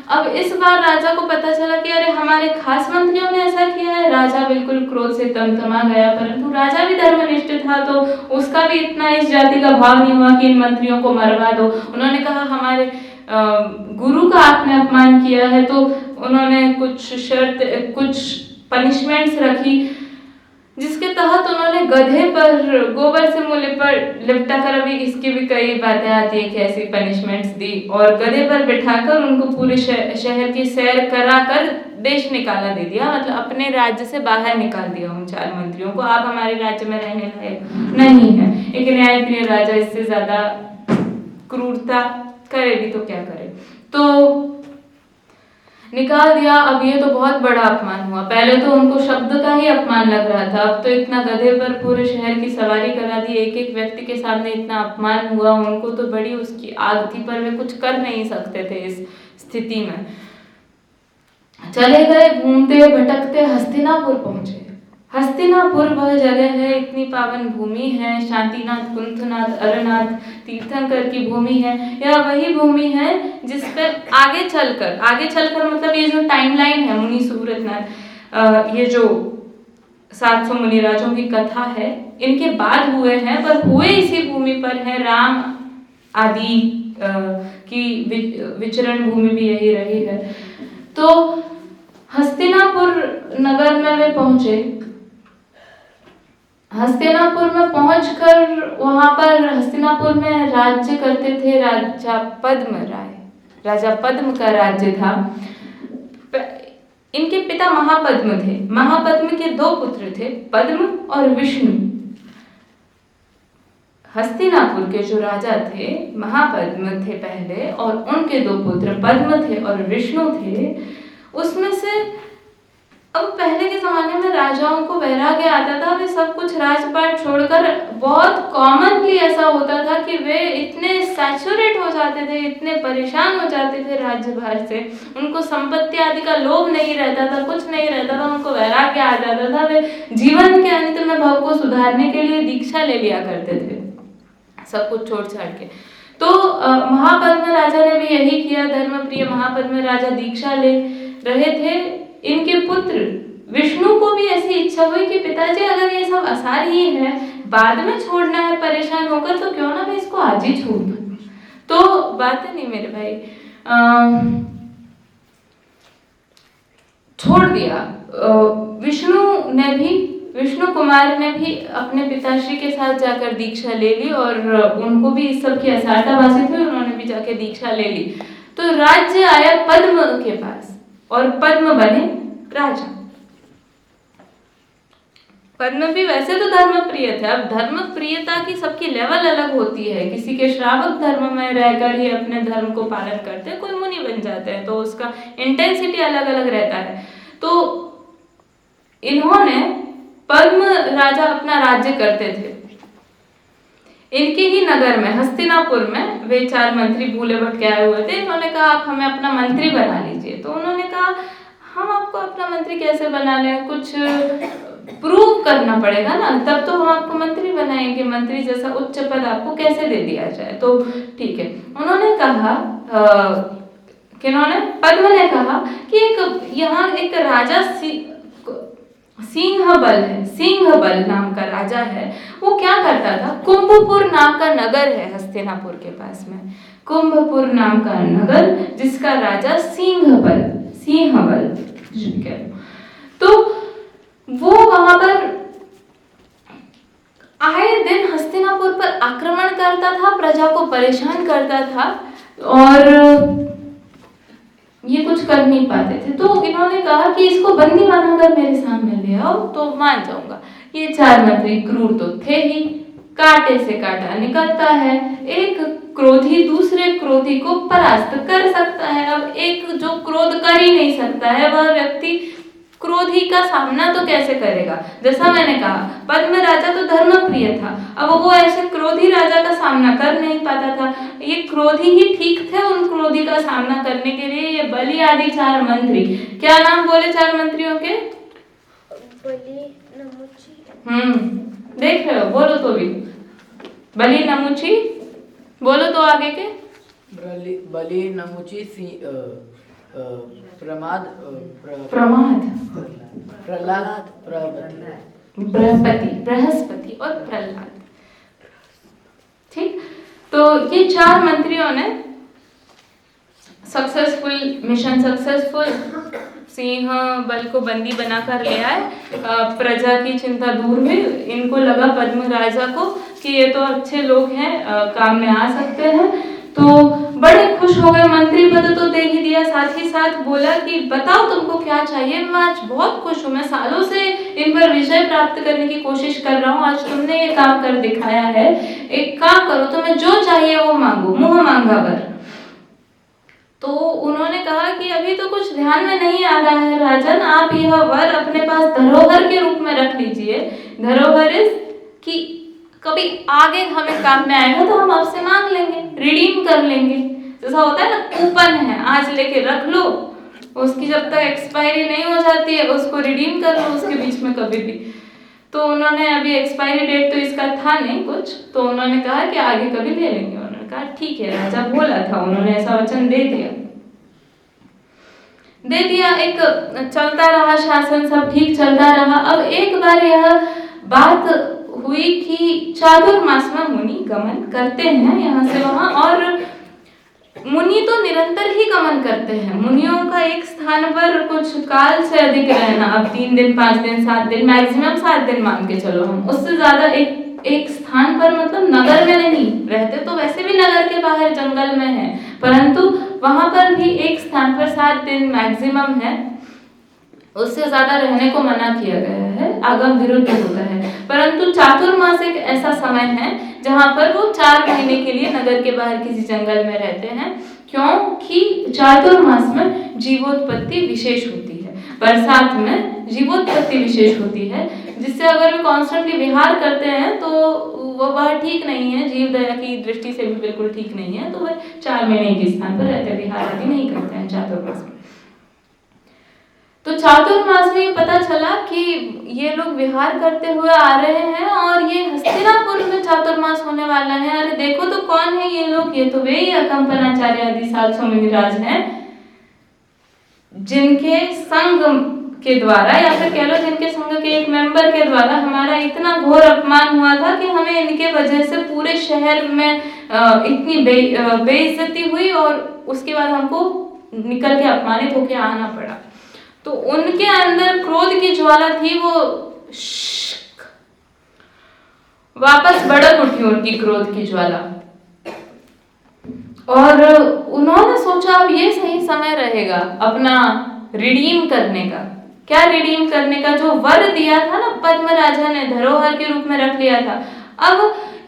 अब इस बार राजा को पता चला कि अरे हमारे खास मंत्रियों ने ऐसा किया है। राजा बिल्कुल क्रोध से तमतमा गया, परंतु राजा भी धर्मनिष्ठ था तो उसका भी इतना इस जाति का भाव नहीं हुआ कि इन मंत्रियों को मरवा दो। उन्होंने कहा हमारे गुरु का आपने अपमान किया है, तो उन्होंने कुछ पनिशमेंट्स रखी, जिसके तहत उन्होंने गधे पर गोबर से मुँह लिपटा कर, अभी इसकी भी कई बातें आती है कि ऐसी पनिशमेंट्स दी, और गधे पर बिठाकर उनको पूरे शहर की सैर कराकर देश निकाला दे दिया, मतलब अपने राज्य से बाहर निकाल दिया उन 4 मंत्रियों को। आप हमारे राज्य में रहने लायक नहीं है। एक न्यायप्रिय राजा इससे ज्यादा क्रूरता करे भी तो क्या करे, तो निकाल दिया। अब ये तो बहुत बड़ा अपमान हुआ, पहले तो उनको शब्द का ही अपमान लग रहा था, अब तो इतना गधे पर पूरे शहर की सवारी करा दी, एक एक व्यक्ति के सामने इतना अपमान हुआ, उनको तो बड़ी उसकी आग थी, पर वे कुछ कर नहीं सकते थे इस स्थिति में। चले गए, घूमते भटकते हस्तिनापुर पहुंचे। हस्तिनापुर वह जगह है, इतनी पावन भूमि है, शांतिनाथ, कुंथनाथ, अरनाथ तीर्थंकर की भूमि है। यह वही भूमि है जिस पर आगे चलकर मतलब ये जो टाइमलाइन है मुनि सुव्रतनाथ, ये जो 700 मुनिराजों की कथा है, इनके बाद हुए हैं, पर हुए इसी भूमि पर है। राम आदि की विचरण भूमि भी यही रही है। तो हस्तिनापुर नगर में वे पहुंचे। हस्तिनापुर में पहुंचकर वहां पर हस्तिनापुर में राज्य करते थे राजा पद्म राय। राजा पद्म का राज्य था। इनके पिता महापद्म थे। महापद्म के 2 पुत्र थे, पद्म और विष्णु। हस्तिनापुर के जो राजा थे महापद्म थे पहले, और उनके 2 पुत्र पद्म थे और विष्णु थे। उसमें से अब पहले के जमाने में राजाओं को वैराग्य आता था, वे सब कुछ राजपाट छोड़कर, बहुत कॉमनली ऐसा होता था कि वे इतने सैचुरेट हो जाते थे, इतने परेशान हो जाते थे राज्यभार से, उनको संपत्ति आदि का लोभ नहीं रहता था, कुछ नहीं रहता था, उनको वैराग्य आ जाता था। वे जीवन के अंत में भव को सुधारने के लिए दीक्षा ले लिया करते थे, सब कुछ छोड़ छाड़ के। तो महापद्म राजा ने भी यही किया। धर्मप्रिय महापद्म राजा दीक्षा ले रहे थे। इनके पुत्र विष्णु को भी ऐसी इच्छा हुई कि पिताजी अगर ये सब आसार ही है, बाद में छोड़ना है परेशान होकर, तो क्यों ना मैं इसको आज ही छोड़ दूं। तो बात है नहीं मेरे भाई, छोड़ दिया। विष्णु कुमार ने भी अपने पिताश्री के साथ जाकर दीक्षा ले ली, और उनको भी इस सब की असारता भाषित हुई, उन्होंने भी जाके दीक्षा ले ली। तो राज्य आया पद्म के पास, और पद्म बने राजा। पद्म भी वैसे तो धर्मप्रिय थे। अब धर्मप्रियता की सबकी लेवल अलग होती है। किसी के श्रावक धर्म में रहकर ही अपने धर्म को पालन करते हैं, कोई मुनि बन जाते हैं, तो उसका इंटेंसिटी अलग अलग रहता है। तो इन्होंने, पद्म राजा अपना राज्य करते थे। इनके ही नगर में हस्तिनापुर में वे 4 मंत्री भूले भटके आए हुए थे। इन्होंने कहा आप हमें अपना मंत्री बना लीजिए। तो उन्होंने कहा हम आपको अपना मंत्री कैसे बना लें, कुछ प्रूव करना पड़ेगा ना, तब तो हम आपको मंत्री बनाएंगे, मंत्री जैसा उच्च पद आपको कैसे दे दिया जाए। तो ठीक है, उन्होंने कहा किन्होंने, पद्म ने कहा कि एक यहाँ एक राजा सिंहबल है, सिंहबल नाम का राजा है। वो क्या करता था, कुंभपुर नाम का नगर है हस्तिनापुर के पास में, कुंभपुर नाम का नगर जिसका राजा सिंहबल तो वो वहां पर आए दिन हस्तिनापुर पर आक्रमण करता था, प्रजा को परेशान करता था और ये कुछ कर नहीं पाते थे। तो इन्होंने कहा कि इसको बंदी बनाकर मेरे सामने ले आओ तो मान जाऊंगा। ये 4 मंत्री क्रूर तो थे ही, कांटे से कांटा निकलता है, एक क्रोधी दूसरे क्रोधी को परास्त कर सकता है। अब एक जो क्रोध कर ही नहीं सकता है वह व्यक्ति क्रोधी का सामना तो कैसे करेगा। जैसा मैंने कहा, पद्म राजा तो धर्मप्रिय था, अब वो ऐसे क्रोधी राजा का सामना कर नहीं पाता था। ये क्रोधी ही ठीक थे उन क्रोधी का सामना करने के लिए। ये बलि आदि 4 मंत्री, क्या नाम बोले 4 मंत्रियों के? बलि, नमुची। देख रहे हो, बोलो तो भी, बलि नमुची, बोलो तो आगे के। बलि नमुची प्रमाद प्रहलाद बृहस्पति और प्रहलाद। ठीक, तो ये 4 मंत्रियों ने मिशन सक्सेसफुल सिंह बल को बंदी बनाकर ले आए। प्रजा की चिंता दूर हुई, इनको लगा पद्म राजा को कि ये तो अच्छे लोग हैं, काम में आ सकते हैं, तो बड़े खुश हो गए। मंत्री पद तो दे ही दिया, साथ ही साथ बोला कि बताओ तुमको क्या चाहिए, मैं आज बहुत खुश हूँ, मैं सालों से इन पर विजय प्राप्त करने की कोशिश कर रहा हूँ, आज तुमने ये काम कर दिखाया है, एक काम करो, तुम्हें जो चाहिए वो मांगो, मुंह मांगा वर। तो उन्होंने कहा कि अभी तो कुछ ध्यान में नहीं आ रहा है राजन, आप यह वर अपने पास धरोहर के रूप में रख लीजिए। धरोहर कि कभी आगे हमें काम में आएगा तो हम आपसे मांग लेंगे, रिडीम कर लेंगे। जैसा होता है ना, कूपन है, आज लेके रख लो, उसकी जब तक एक्सपायरी नहीं हो जाती है उसको रिडीम कर लो उसके बीच में कभी भी। तो उन्होंने, अभी एक्सपायरी डेट तो इसका था नहीं कुछ, तो उन्होंने कहा कि आगे कभी ले लेंगे। उन्होंने कहा ठीक है, राजा बोला था, उन्होंने ऐसा वचन दे दिया। एक चलता रहा शासन, सब ठीक चलता रहा। अब एक बार यह बात हुई कि चातुर्मास में मुनि गमन करते हैं यहाँ से वहां, और मुनि तो निरंतर ही गमन करते हैं। मुनियों का एक स्थान पर कुछ काल से अधिक रहना, अब 3 दिन 5 दिन 7 दिन, मैक्सिमम 7 दिन मान के चलो हम, उससे ज्यादा एक स्थान पर, मतलब नगर में नहीं रहते, तो वैसे भी नगर के बाहर जंगल में है, परंतु वहां पर भी एक स्थान पर 7 दिन मैक्सिमम है, उससे ज्यादा रहने को मना किया गया है, आगम विरुद्ध होता है। परंतु चातुर्मास एक ऐसा समय है जहां पर वो 4 महीने के लिए नगर के बाहर किसी जंगल में रहते हैं, क्योंकि चातुर्मास में जीवोत्पत्ति विशेष होती है, बरसात में जीवोत्पत्ति विशेष होती है, जिससे अगर वे कॉन्स्टेंटली विहार करते हैं तो वह ठीक नहीं है, जीव दया की दृष्टि से भी बिल्कुल ठीक नहीं है, तो वह 4 महीने के स्थान पर रहते, विहार आदि नहीं करते हैं चातुर्मास में। तो चातुर्मास में पता चला कि ये लोग विहार करते हुए आ रहे हैं और ये हस्तिनापुर में चातुर्मास होने वाला है। अरे देखो तो कौन है ये लोग, ये तो वे ही अकंपनाचार्य आदि 700 मुनिराज हैं, जिनके संग के द्वारा, या फिर कह लो जिनके संग के एक मेंबर के द्वारा हमारा इतना घोर अपमान हुआ था कि हमें इनके वजह से पूरे शहर में इतनी बेइज्जती हुई और उसके बाद हमको निकल के अपमानित होके आना पड़ा। तो उनके अंदर क्रोध की ज्वाला थी, वो वापस भड़क उठी उनकी क्रोध की ज्वाला, और उन्होंने सोचा अब ये सही समय रहेगा अपना रिडीम करने का। क्या रिडीम करने का? जो वर दिया था ना पद्म राजा ने, धरोहर के रूप में रख लिया था। अब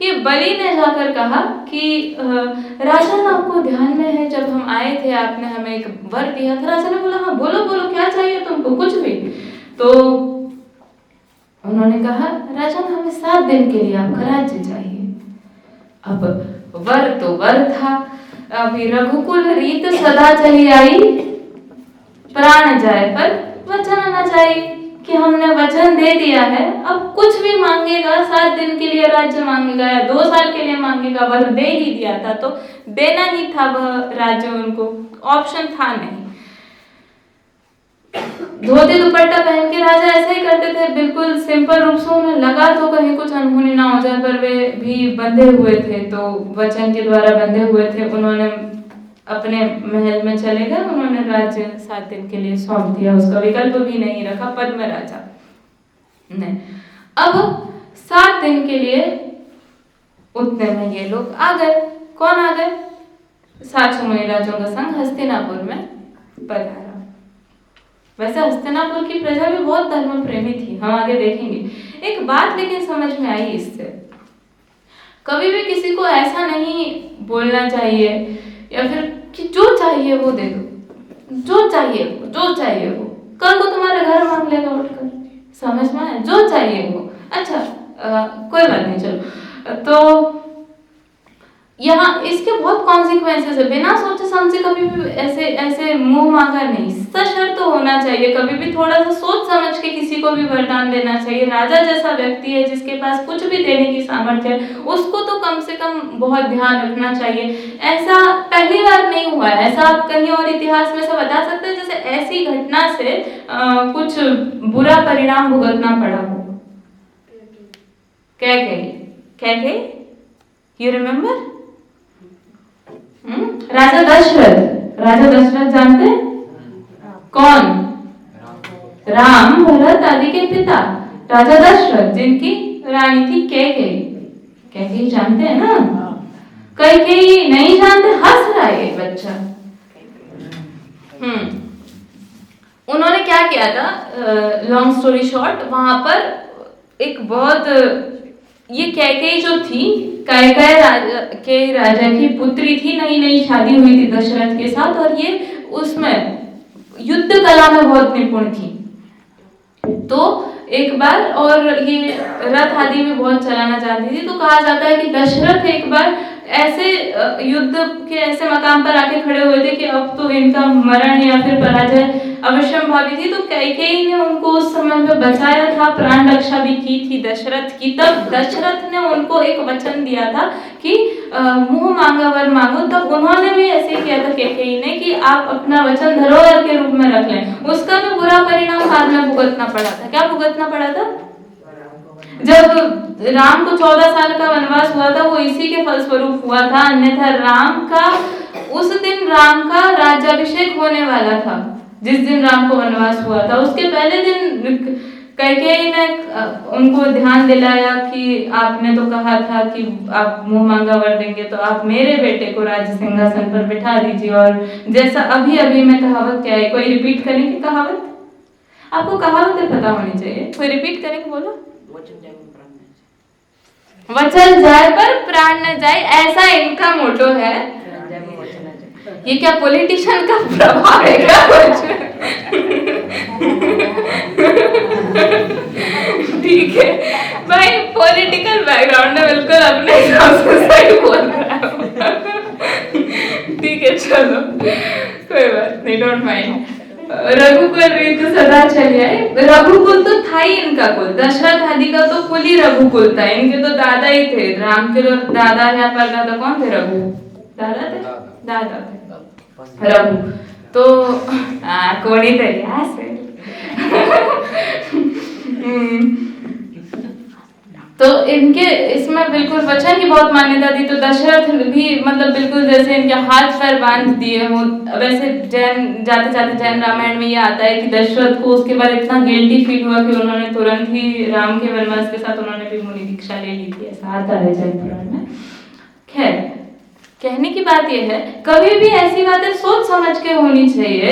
ये बलि ने जाकर कहा कि राजन आपको ध्यान में है जब हम आए थे आपने हमें एक वर दिया था। राजा ने बोला हाँ बोलो बोलो क्या चाहिए तुमको, कुछ भी। तो उन्होंने कहा राजन हमें 7 दिन के लिए आपका राज्य चाहिए। अब वर तो वर था, अभी रघुकुल रीत सदा चली आई, प्राण जाए पर वचन न जाए। कि हमने वचन दे दिया है, अब कुछ भी मांगेगा, 7 दिन के लिए राज्य मांगेगा या 2 साल के लिए मांगेगा, वह दे ही दिया था तो देना ही था वह राज्य, उनको ऑप्शन था नहीं। धोती दुपट्टा पहन के राजा ऐसा ही करते थे, बिल्कुल सिंपल रूप से। उन्हें लगा तो कहीं कुछ अनहोनी ना हो जाए, पर वे भी बंधे हुए थे, तो वचन के द्वारा बंधे हुए थे। उन्होंने अपने महल में चले गए, उन्होंने राज्य 7 दिन के लिए सौंप दिया, उसका विकल्प भी नहीं रखा पद्म राजा ने। अब 7 दिन के लिए उतने में ये लोग आ गए। कौन आ गए? 700 मुनि राजों का संघ हस्तिनापुर में पधारा। वैसे हस्तिनापुर की प्रजा भी बहुत धर्म प्रेमी थी, हम आगे देखेंगे। एक बात लेकिन समझ में आई इससे, कभी भी किसी को ऐसा नहीं बोलना चाहिए या फिर कि जो चाहिए वो दे दो, जो चाहिए वो कल को तुम्हारे घर मांग लेगा उठकर, समझ में आया? जो चाहिए वो। अच्छा कोई बात नहीं, चलो। तो यहाँ इसके बहुत कॉन्सिक्वेंसेस है, बिना सोचे समझे कभी भी ऐसे मुंह मांगा नहीं, सशर्त तो होना चाहिए। कभी भी थोड़ा सा सोच समझ के किसी को भी वरदान देना चाहिए। राजा जैसा व्यक्ति है जिसके पास कुछ भी देने की सामर्थ्य है, उसको तो कम से कम बहुत ध्यान रखना चाहिए। ऐसा पहली बार नहीं हुआ है, ऐसा आप कहीं और इतिहास में से बता सकते हैं जैसे ऐसी घटना से कुछ बुरा परिणाम भुगतना पड़ा हो? क्या यू रिमेम्बर? राजा दशरथ जानते हैं? कौन? राम भरत आदि के पिता राजा दशरथ, जिनकी रानी थी कैकेयी। जानते हैं ना? कैकेयी नहीं जानते? हंस रहा है ये बच्चा। उन्होंने क्या किया था, लॉन्ग स्टोरी शॉर्ट, वहां पर एक बहुत, ये कैकेयी जो थी, कैकेयी राजा की पुत्री थी, नई शादी हुई थी दशरथ के साथ, और ये उसमें युद्ध कला में बहुत निपुण थी। तो एक बार, और ये रथ आदि भी बहुत चलाना चाहती थी, तो कहा जाता है कि दशरथ एक बार ऐसे युद्ध के ऐसे मकाम पर आके खड़े हुए थे कि अब तो इनका मरण या फिर पराजय अवश्यंभावी थी। तो कैकेयी ने उनको उस समय में बचाया था, प्राण रक्षा भी की थी दशरथ की। तब दशरथ ने उनको एक वचन दिया था कि मुंह मांगा वर मांगो। तब उन्होंने भी ऐसे किया था कैकेयी ने कि आप अपना वचन धरोहर के रूप में रख लें। उसका भी बुरा परिणाम बाद में भुगतना पड़ा था। क्या भुगतना पड़ा था? जब राम को 14 साल का वनवास हुआ था, वो इसी के फलस्वरूप हुआ था। अन्यथा उस दिन राम का राज्याभिषेक होने वाला था। जिस दिन राम को वनवास हुआ था, उसके पहले दिन कैकेयी ने उनको ध्यान दिलाया कि आपने तो कहा था कि आप मुंह मांगा वर देंगे, तो आप मेरे बेटे को राज्य सिंहासन पर बिठा दीजिए। और जैसा अभी मैं कहावत, क्या है, कोई रिपीट करेंगे कहावत? आपको कहावतें पता होनी चाहिए, कोई रिपीट करेंगे? बोलो। वचन जाए पर प्राण न जाए, ऐसा इनका मोटो है। ये क्या पॉलिटिशियन का प्रभाव है क्या कुछ? ठीक है भाई, पॉलिटिकल बैकग्राउंड है, बिल्कुल अपने हिसाब से सही बोल रहा है। ठीक है, चलो कोई बात नहीं, डोंट माइंड। रघुकुल रीत सदा चली आई। रघुकुल तो था ही इनका कुल, दशरथ आदि का तो कुल ही रघुकुल था। इनके तो दादा ही थे, राम के तो दादा या परदादा कौन थे? रघु दादा थे रघु। तो कोणी तरी असेल। तो इनके इसमें बिल्कुल वचन की बहुत मान्यता थी। तो दशरथ भी मतलब बिल्कुल जैसे इनके हाथ पैर बांध दिए हो। वैसे जाते जाते जैन रामायण में ये आता है कि दशरथ को उसके बाद इतना गिल्टी फील हुआ कि उन्होंने तुरंत ही राम के वनवास के साथ उन्होंने भी मुनि दीक्षा ले ली थी, ऐसा आता है जैन पुराण में। खैर, कहने की बात यह है, कभी भी ऐसी बातें सोच समझ के होनी चाहिए,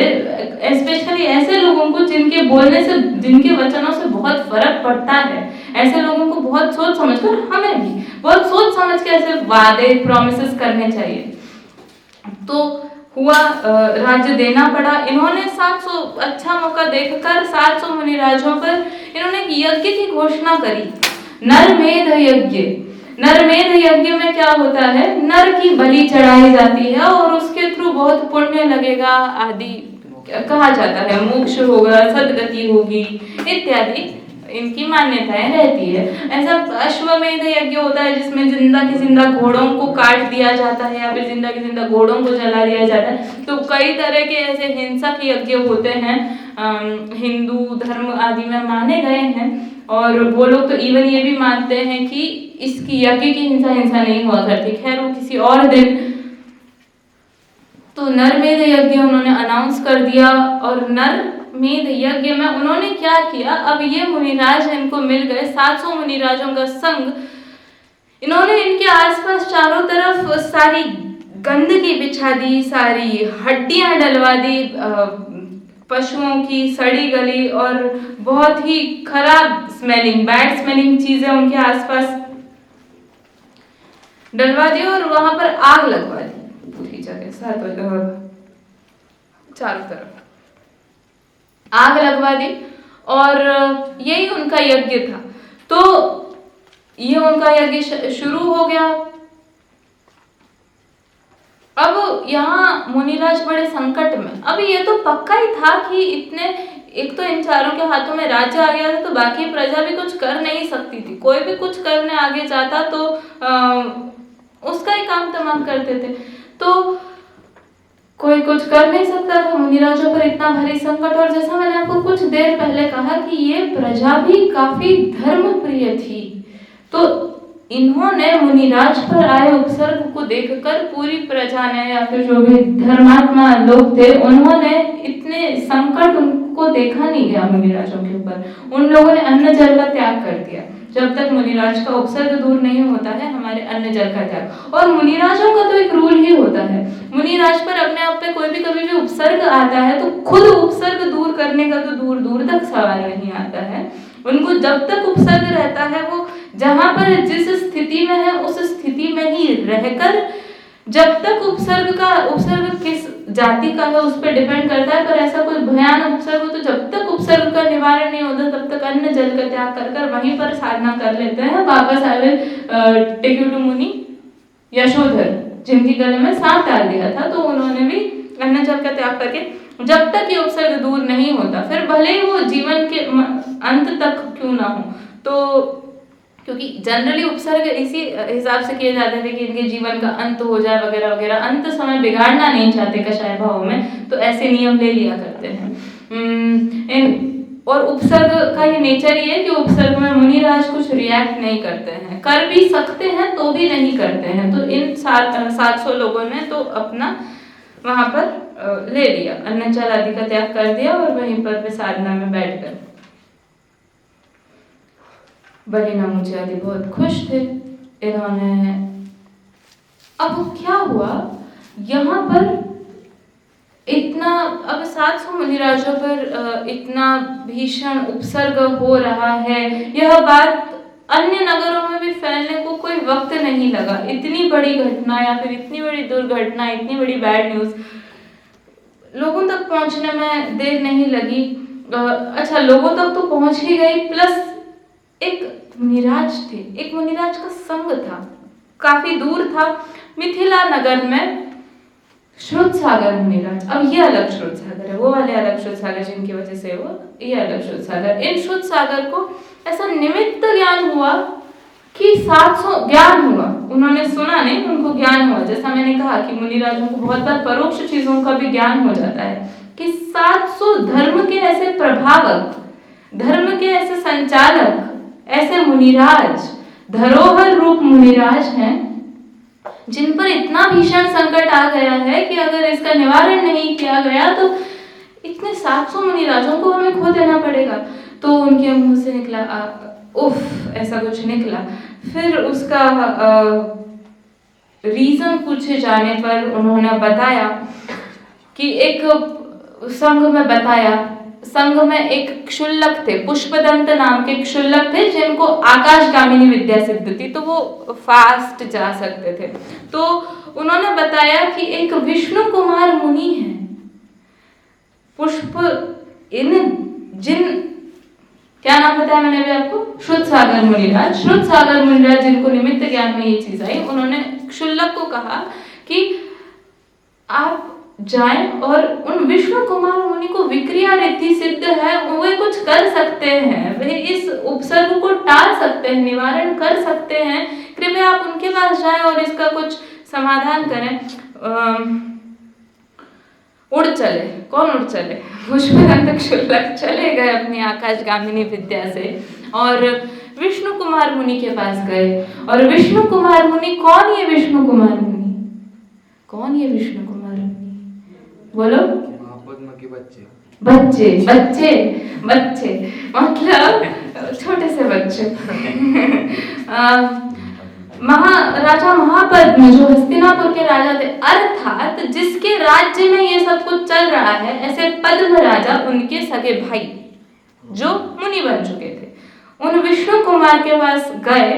स्पेशली ऐसे लोगों को जिनके बोलने से, जिनके वचनों से बहुत फर्क पड़ता है। ऐसे लोगों को बहुत सोच समझ कर, हमें भी बहुत सोच समझ के ऐसे वादे प्रॉमिसेस करने चाहिए। तो हुआ, राज्य देना पड़ा। इन्होंने 700 अच्छा मौका देखकर 700 मुनिराजों पर इन्होंने यज्ञ की घोषणा करी, नरमेध यज्ञ। नरमेध यज्ञ में क्या होता है, नर की बलि चढ़ाई जाती है और उसके थ्रू बहुत पुण्य लगेगा आदि कहा जाता है, मोक्ष होगा, सदगति होगी इत्यादि इनकी मान्यताएं रहती है। ऐसा अश्वमेध यज्ञ होता है जिसमें जिंदा के जिंदा घोड़ों को काट दिया जाता है या फिर जिंदा के जिंदा घोड़ों को जला दिया जाता है। तो कई तरह के ऐसे हिंसक यज्ञ होते हैं, हिंदू धर्म आदि में माने गए हैं। और वो लोग तो इवन ये भी मानते हैं कि इसकी यज्ञ की हिंसा नहीं हुआ करती। खैर वो किसी और दिन। तो नरमेध यज्ञ उन्होंने अनाउंस कर दिया और नरमेध यज्ञ में उन्होंने क्या किया, अब ये मुनिराज इनको मिल गए, 700 मुनिराजों का संघ। इन्होंने इनके आसपास चारों तरफ सारी गंदगी बिछा दी, सारी हड्डियां डलवा दी, पशुओं की सड़ी गली और बहुत ही खराब स्मेलिंग, बैड स्मेलिंग चीजें उनके आसपास डलवा दी और वहां पर आग लगवा दी पूरी जगह, चारों तरफ आग लगवा दी। और यही उनका यज्ञ था। तो ये उनका यज्ञ शुरू हो गया। अब यहाँ मुनिराज बड़े संकट में। अब ये तो पक्का ही था कि इतने, एक तो इन चारों के हाथों में राज्य आ गया था तो बाकी प्रजा भी कुछ कर नहीं सकती थी। कोई भी कुछ करने आगे जाता तो उसका ही काम तमाम करते थे। तो कोई कुछ कर नहीं सकता था। मुनिराजों पर इतना भारी संकट। और जैसा मैंने आपको कुछ देर पहले कहा कि ये प्रजा भी काफी धर्म प्रिय थी। तो इन्होंने मुनिराज पर आए उपसर्ग को देखकर पूरी प्रजा ने या फिर जो भी धर्मात्मा लोग थे उन्होंने इतने संकट उनको देखा नहीं गया मुनिराजों के ऊपर। उन लोगों ने अन्न जल का त्याग कर दिया। जब तक मुनिराज का उपसर्ग दूर नहीं होता है हमारे अन्न जल का त्याग। और मुनिराजों का तो एक रूल ही होता है, मुनिराज पर अपने आप पे कोई भी कभी भी उपसर्ग आता है तो खुद उपसर्ग दूर करने का तो दूर दूर तक सवाल नहीं आता है। उनको जब तक उपसर्ग रहता है वो जहां पर जिस स्थिति में है उस स्थिति में ही रहकर, जब तक उपसर्ग किस जाति का है उस पर डिपेंड करता है। पर ऐसा कोई भयानक उपसर्ग हो तो जब तक उपसर्ग का निवारण नहीं होता तब तक अन्न जल का त्याग कर कर वहीं पर साधना कर लेते हैं। वापस I will take you to Muni Yashodhar, जिनके गले में सांप डाल दिया था, तो उन्होंने भी अन्न जल का त्याग करके जब तक ये उपसर्ग दूर नहीं होता, फिर भले ही वो जीवन के अंत तक क्यों ना हो, तो क्योंकि जनरली उपसर्ग इसी हिसाब से किए जाते थे कि इनके जीवन का अंत हो जाए वगैरह वगैरह, अंत समय बिगाड़ना नहीं चाहते कषाय भाव में, तो ऐसे नियम ले लिया करते हैं। और उपसर्ग का ये नेचर ये है कि उपसर्ग में मुनिराज कुछ रिएक्ट नहीं करते हैं, कर भी सकते हैं तो भी नहीं करते हैं। तो इन 700 लोगों ने तो अपना वहां पर ले लिया, अन्न जल आदि का त्याग कर दिया और वहीं पर वे साधना में बैठ गए। बलि नमुची आदि बहुत खुश थे। इन्होंने, अब क्या हुआ यहाँ पर इतना, अब 700 मुनिराजों पर इतना भीषण उपसर्ग हो रहा है, यह बात अन्य नगरों में भी फैलने को कोई वक्त नहीं लगा। इतनी बड़ी घटना या फिर इतनी बड़ी दुर्घटना, इतनी बड़ी बैड न्यूज लोगों तक पहुंचने में देर नहीं लगी। अच्छा, लोगों तक तो पहुंच ही गई, प्लस एक मुनिराज थे, एक मुनिराज का संघ था, काफी दूर था, मिथिला नगर में श्रुतसागर मुनिराज। अब ये अलग श्रुतसागर है, वो वाले अलग श्रुतसागर जिनकी वजह से वो, ये अलग श्रुतसागर। इन श्रुतसागर को ऐसा निमित्त ज्ञान हुआ कि 700 ज्ञान हुआ, उन्होंने सुना नहीं, उनको ज्ञान हुआ। जैसा मैंने कहा कि मुनिराजों को बहुत बार परोक्ष चीजों का भी ज्ञान हो जाता है कि 700 धर्म के ऐसे प्रभावक, धर्म के ऐसे संचालक, ऐसे मुनिराज, धरोहर रूप मुनिराज हैं जिन पर इतना भीषण संकट आ गया है कि अगर इसका निवारण नहीं किया गया तो इतने 700 मुनिराजों को हमें खो देना पड़ेगा। तो उनके मुंह से निकला उफ, ऐसा कुछ निकला। फिर उसका रीजन पूछे जाने पर उन्होंने बताया कि एक संघ में बताया, संघ में एक क्षुल्लक थे, पुष्पदंत नाम के क्षुल्लक थे जिनको आकाशगामिनी विद्या सिद्ध थी, तो वो फास्ट जा सकते थे। तो उन्होंने बताया कि एक विष्णु कुमार मुनि है, पुष्प क्या नाम बताया मैंने अभी आपको, श्रुतसागर मुनिराज। श्रुतसागर मुनिराज जिनको निमित्त ज्ञान में ये चीज आई, उन्होंने क्षुल्लक को कहा कि आप जाएं और उन विष्णु कुमार मुनि को विक्रिया रिद्धि सिद्ध है, वे कुछ कर सकते हैं, वे इस उपसर्ग को टाल सकते हैं, निवारण कर सकते हैं, कृपया आप उनके पास जाएं और इसका कुछ समाधान करें। उड़ चले, कौन उड़ चले? पुष्पदंत क्षुल्लक चले गए अपनी आकाशगामिनी विद्या से और विष्णु कुमार मुनि के पास गए। और विष्णु कुमार मुनि, कौन ये विष्णु कुमार मुनि? कौन ये विष्णु कुमार मुनि? बोलो। महापद्म के बच्चे बच्चे मतलब छोटे से बच्चे। राजा महापद्म जो हस्तिनापुर के राजा थे, अर्थात जिसके राज्य में ये सब कुछ चल रहा है, ऐसे पद्म राजा उनके सगे भाई जो मुनि बन चुके थे, उन विष्णु कुमार के पास गए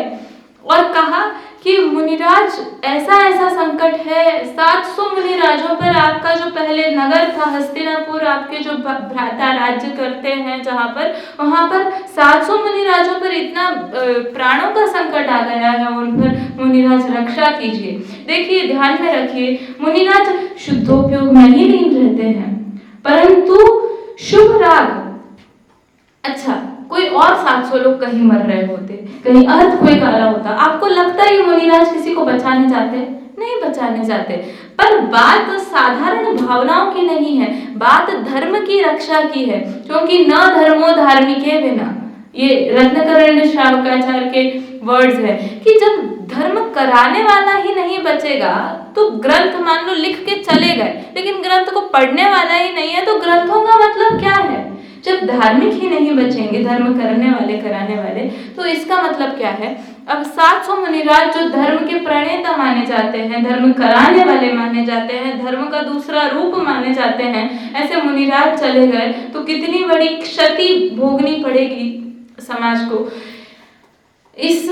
और कहा कि मुनिराज ऐसा ऐसा संकट है, 700 मुनिराजों पर आपका जो पहले नगर था हस्तिनापुर, आपके जो भ्राता राज्य करते हैं जहाँ पर, वहाँ पर 700 मुनिराजों पर इतना प्राणों का संकट आ गया है, उन पर मुनिराज रक्षा कीजिए। देखिए, ध्यान में रखिए, मुनिराज शुद्धोपयोग में ही लीन रहते हैं, परंतु शुभ राग, अच्छा कोई और 700 लोग कहीं मर रहे होते, कहीं अर्थक्वेक आ रहा होता, आपको लगता है ये मुनिराज किसी को बचाने जाते? नहीं बचाने जाते। पर बात साधारण भावनाओं की नहीं है, बात धर्म की रक्षा की है, क्योंकि न धर्मो धार्मिके बिना, ये रत्नकरण्य श्रावकाचार्य के वर्ड्स है कि जब धर्म कराने वाला ही नहीं बचेगा तो ग्रंथ मान लो लिख के चले गए, लेकिन ग्रंथ को पढ़ने वाला ही नहीं है, तो ग्रंथों का मतलब क्या है? जब धार्मिक ही नहीं बचेंगे, धर्म करने वाले कराने वाले, तो इसका मतलब क्या है? अब 700 मुनिराज जो धर्म के प्रणेता माने जाते हैं, धर्म कराने वाले माने जाते हैं, धर्म का दूसरा रूप माने जाते हैं, ऐसे मुनिराज चले गए तो कितनी बड़ी क्षति भोगनी पड़ेगी समाज को। इस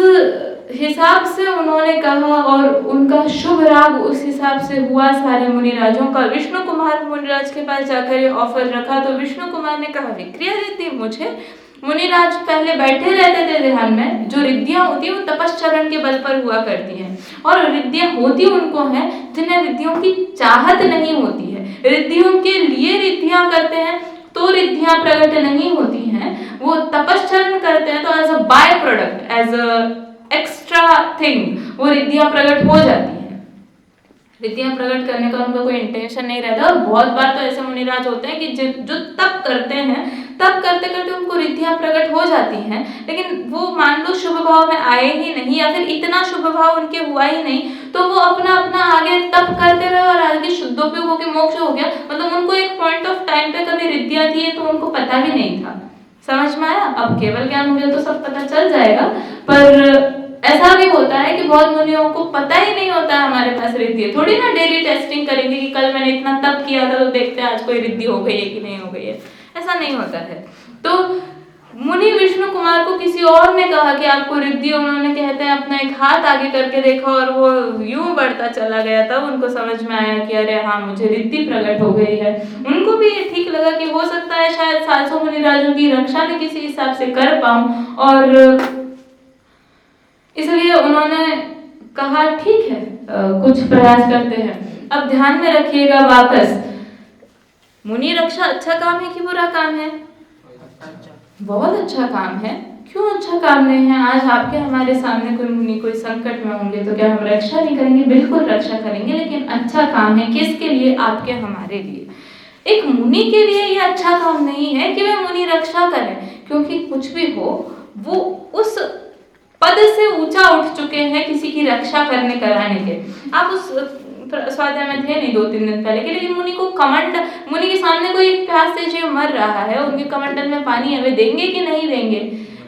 हिसाब से उन्होंने कहा और उनका शुभ राग उस हिसाब से हुआ सारे मुनिराजों का। विष्णु कुमार मुनिराज के पास जाकर ये ऑफर रखा तो विष्णु कुमार ने कहा, विक्रिया रिद्धि मुझे, मुनिराज पहले बैठे रहते थे ध्यान में, जो रिद्धियां होती है वो तपश्चरण के बल पर हुआ करती हैं, और रिद्धियां होती उनको हैं जिन्हें रिद्धियों की चाहत नहीं होती है, रिद्धियों के लिए रिद्धियां करते हैं तो रिद्धियां प्रकट नहीं होती हैं, वो तपश्चरण करते हैं तो as a by product, as a extra thing वो रिद्धियां प्रकट हो जाती हैं। रिद्धियां प्रकट करने का उनका कोई इंटेंशन नहीं रहता। और बहुत बार तो ऐसे मुनिराज होते हैं कि जो तप करते हैं, तप करते करते उनको रिद्धियां प्रकट हो जाती हैं, लेकिन वो मान लो शुभ भाव में आए ही नहीं, या फिर इतना शुभ भाव उनके हुआ ही नहीं, तो वो अपना अपना आगे तप करते रहे और आगे शुद्धोपयोग होकर मोक्ष हो गया। मतलब उनको एक पॉइंट ऑफ टाइम पे कभी रिद्धियां थी तो उनको पता भी नहीं था। समझ में आया? अब केवल ज्ञान हो गया तो सब पता चल जाएगा, पर ऐसा भी होता है कि बहुत मुनियों को पता ही नहीं होता है हमारे पास रिद्धि है। थोड़ी ना डेली टेस्टिंग करेंगे कि कल मैंने इतना तप किया था तो देखते हैं आज कोई रिद्धि हो गई है कि नहीं हो गई है, ऐसा नहीं होता है। तो मुनि विष्णु कुमार को किसी और ने कहा कि आपको रिद्धि, उन्होंने कहते हैं अपना एक हाथ आगे करके देखा और वो यूं बढ़ता चला गया, तब उनको समझ में आया कि अरे हाँ मुझे रिद्धि प्रकट हो गई है। उनको भी ये ठीक लगा कि हो सकता है शायद 700 मुनिराजों की रक्षा में किसी हिसाब से कर पाऊं, और इसलिए उन्होंने कहा ठीक है कुछ प्रयास करते हैं। अब ध्यान में रखिएगा वापस, मुनि रक्षा अच्छा काम है कि बुरा काम है? बहुत अच्छा काम है। क्यों अच्छा काम नहीं है? आज आपके हमारे सामने कोई मुनि कोई संकट में होंगे तो क्या हम रक्षा नहीं करेंगे? बिल्कुल रक्षा करेंगे, लेकिन अच्छा काम है। किसके लिए? आपके हमारे लिए। एक मुनि के लिए ये अच्छा काम नहीं है कि वे मुनि रक्षा करें, क्योंकि कुछ भी हो वो उस पद से ऊंचा उठ चुके हैं किसी की रक्षा करने कराने के। आप उस स्वाध्याय में थे नहीं 2-3 दिन पहले के, लेकिन मुनि को कमंड, मुनि के सामने कोई प्यास से जीव मर रहा है, उनके कमंडल में पानी है, वे देंगे कि नहीं देंगे?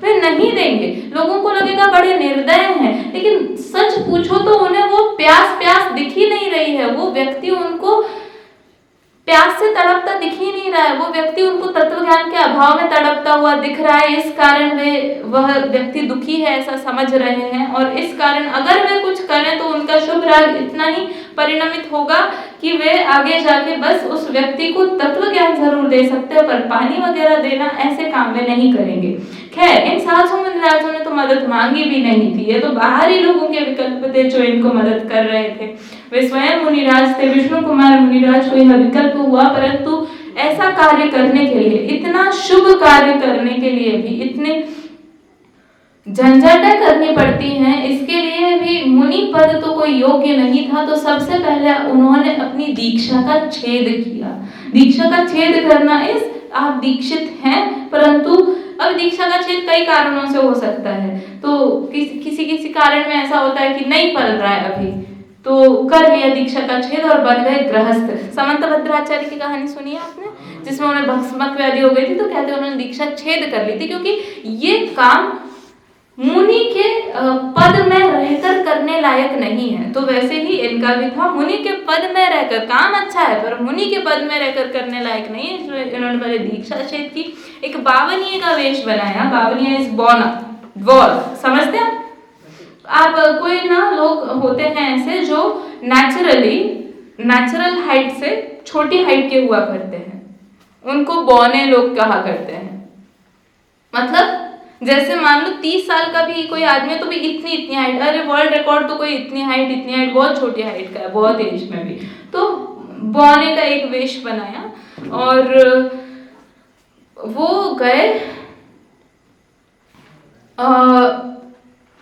वे नहीं देंगे। लोगों को लगेगा बड़े निर्दय हैं, लेकिन सच पूछो तो उन्हें वो प्यास दिख ही नहीं रही है। वो व्यक्ति उनको प्यास से तड़पता दिख ही नहीं रहा है, वो व्यक्ति उनको तत्व ज्ञान के अभाव में तड़पता हुआ दिख रहा है। इस कारण वह व्यक्ति दुखी है ऐसा समझ रहे हैं, और इस कारण अगर वे कुछ करें तो उनका शुभ राग इतना ही परिणमित होगा कि वे आगे जाके बस उस व्यक्ति को तत्व ज्ञान जरूर दे सकते हैं, पर पानी वगैरह देना ऐसे काम में नहीं करेंगे। खैर, इन 700 मुनिराजों ने तो मदद मांगी भी नहीं थी, ये तो बाहरी लोगों के विकल्प थे जो इनको मदद कर रहे थे। वे स्वयं मुनिराज थे। विष्णु कुमार मुनिराज को यह विकल्प हुआ, परंतु ऐसा कार्य करने के लिए, इतना शुभ कार्य करने के लिए भी इतने झंझटें करनी पड़ती हैं, इसके लिए भी मुनि पद तो कोई योग्य नहीं था। तो सबसे पहले उन्होंने अपनी दीक्षा का छेद किया। दीक्षा का छेद करना इस, आप दीक्षित हैं परंतु अब दीक्षा का छेद कई कारणों से हो सकता है। तो किसी कारण में ऐसा होता है कि नहीं पल रहा है अभी, तो कर लिया दीक्षा का छेद और बन गए गृहस्थ। समंत भद्राचार्य की कहानी सुनी है आपने, जिसमें उन्हें भस्मक व्याधि हो गई थी, तो कहते हैं उन्होंने दीक्षा छेद कर ली थी, क्योंकि ये काम मुनि के पद में रहकर करने लायक नहीं है। तो वैसे ही इनका भी था, मुनि के पद में रहकर काम अच्छा है पर मुनि के पद में रहकर करने लायक नहीं है, इसलिए इन्होंने पहले दीक्षा छेद की। एक बावनीय का वेश बनाया। बावनीय इज बॉल, समझते हैं आप? कोई ना लोग होते हैं ऐसे जो नेचुरल हाइट से छोटी हाइट के हुआ करते हैं, उनको बौने लोग कहा करते हैं। मतलब जैसे मान लो 30 साल का भी कोई आदमी है तो भी इतनी हाइट, अरे वर्ल्ड रिकॉर्ड तो कोई इतनी हाइट बहुत छोटी हाइट का है, बहुत एज में भी। तो बौने का एक वेश बनाया और वो गए।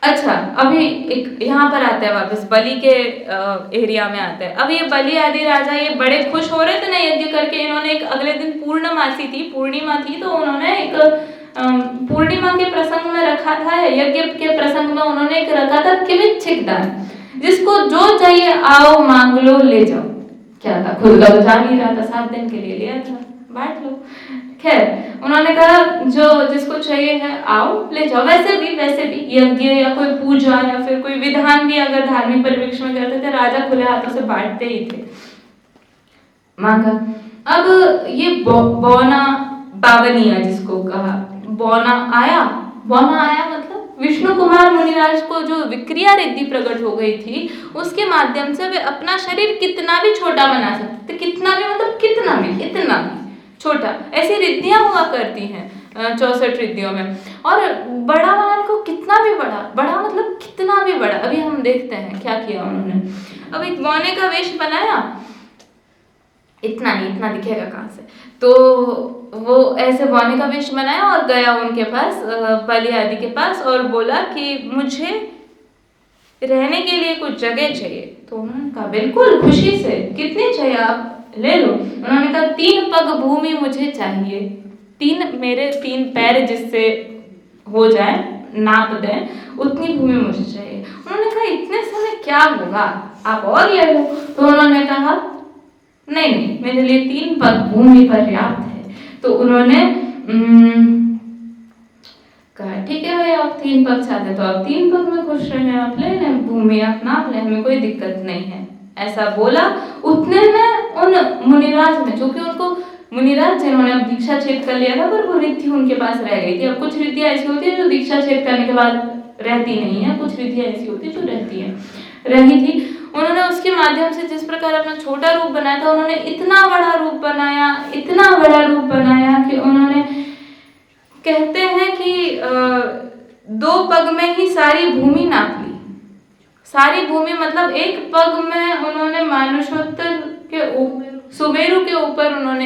अच्छा, अभी एक यहाँ पर आते हैं वापस बलि के एरिया में आते हैं। अब ये बलि आदि राजा ये बड़े खुश हो रहे थे ना यज्ञ करके। इन्होंने एक अगले दिन पूर्णिमा थी, तो उन्होंने एक पूर्णिमा के प्रसंग में रखा था, यज्ञ के प्रसंग में उन्होंने एक रखा था किमिच्छिक दान, जिसको जो चाहिए आओ मांग लो ले जाओ। क्या था, खुद का जा नहीं रहा था, 7 दिन के लिए लिया था, बांट लो। खैर उन्होंने कहा जो जिसको चाहिए है आओ ले जाओ। वैसे भी यज्ञ या कोई पूजा या फिर कोई विधान भी अगर धार्मिक परिवेश में करते थे, राजा खुले हाथों से बांटते ही थे। मांगा। अब ये बौना बावनिया जिसको कहा, बौना आया मतलब विष्णु कुमार मुनिराज को जो विक्रिया रिद्धि प्रकट हो गई थी, उसके माध्यम से वे अपना शरीर कितना भी छोटा बना सकते थे। कितना भी मतलब इतना भी छोटा, ऐसी रिद्धियां हुआ करती हैं 64 रिद्धियों में। और बड़ा बनाने को कितना भी बड़ा मतलब कितना भी बड़ा। अभी हम देखते हैं क्या किया उन्होंने। अब एक बौने का वेश बनाया, इतना दिखेगा कहाँ से, तो वो ऐसे बौने का वेश बनाया और गया उनके पास, बलि आदि के पास, और बोला कि मुझे रहने के लिए कुछ जगह चाहिए। तो उन्होंने कहा बिल्कुल खुशी से, कितनी चाहिए आप ले लो। उन्होंने कहा 3 पग भूमि मुझे चाहिए, मेरे 3 पैर जिससे हो जाए, नाप दें उतनी भूमि मुझे चाहिए। उन्होंने कहा इतने समय क्या होगा, आप और ले लो। तो उन्होंने कहा नहीं, मेरे लिए 3 पग भूमि पर्याप्त है। तो उन्होंने कहा ठीक है भाई, आप 3 पग चाहते तो आप 3 पग में खुश रहे, आप ले लें भूमि, आप नाप लें, हमें कोई दिक्कत नहीं है। ऐसा बोला। उतने में उन मुनिराज ने, जो कि उनको मुनिराज जिन्होंने अब दीक्षा छेद कर लिया था, पर वो रिद्धि उनके पास रह गई थी। अब कुछ रिद्धियां ऐसी होती है जो दीक्षा छेद करने के बाद रहती नहीं है, कुछ रिद्धियां ऐसी होती है जो रही थी। उन्होंने उसके माध्यम से जिस प्रकार अपना छोटा रूप बनाया था, उन्होंने इतना बड़ा रूप बनाया कि उन्होंने, कहते हैं कि 2 पग में ही सारी भूमि नाप ली। सारी भूमि मतलब 1 पग में उन्होंने मानुषोत्तर के सुमेरु के ऊपर उन्होंने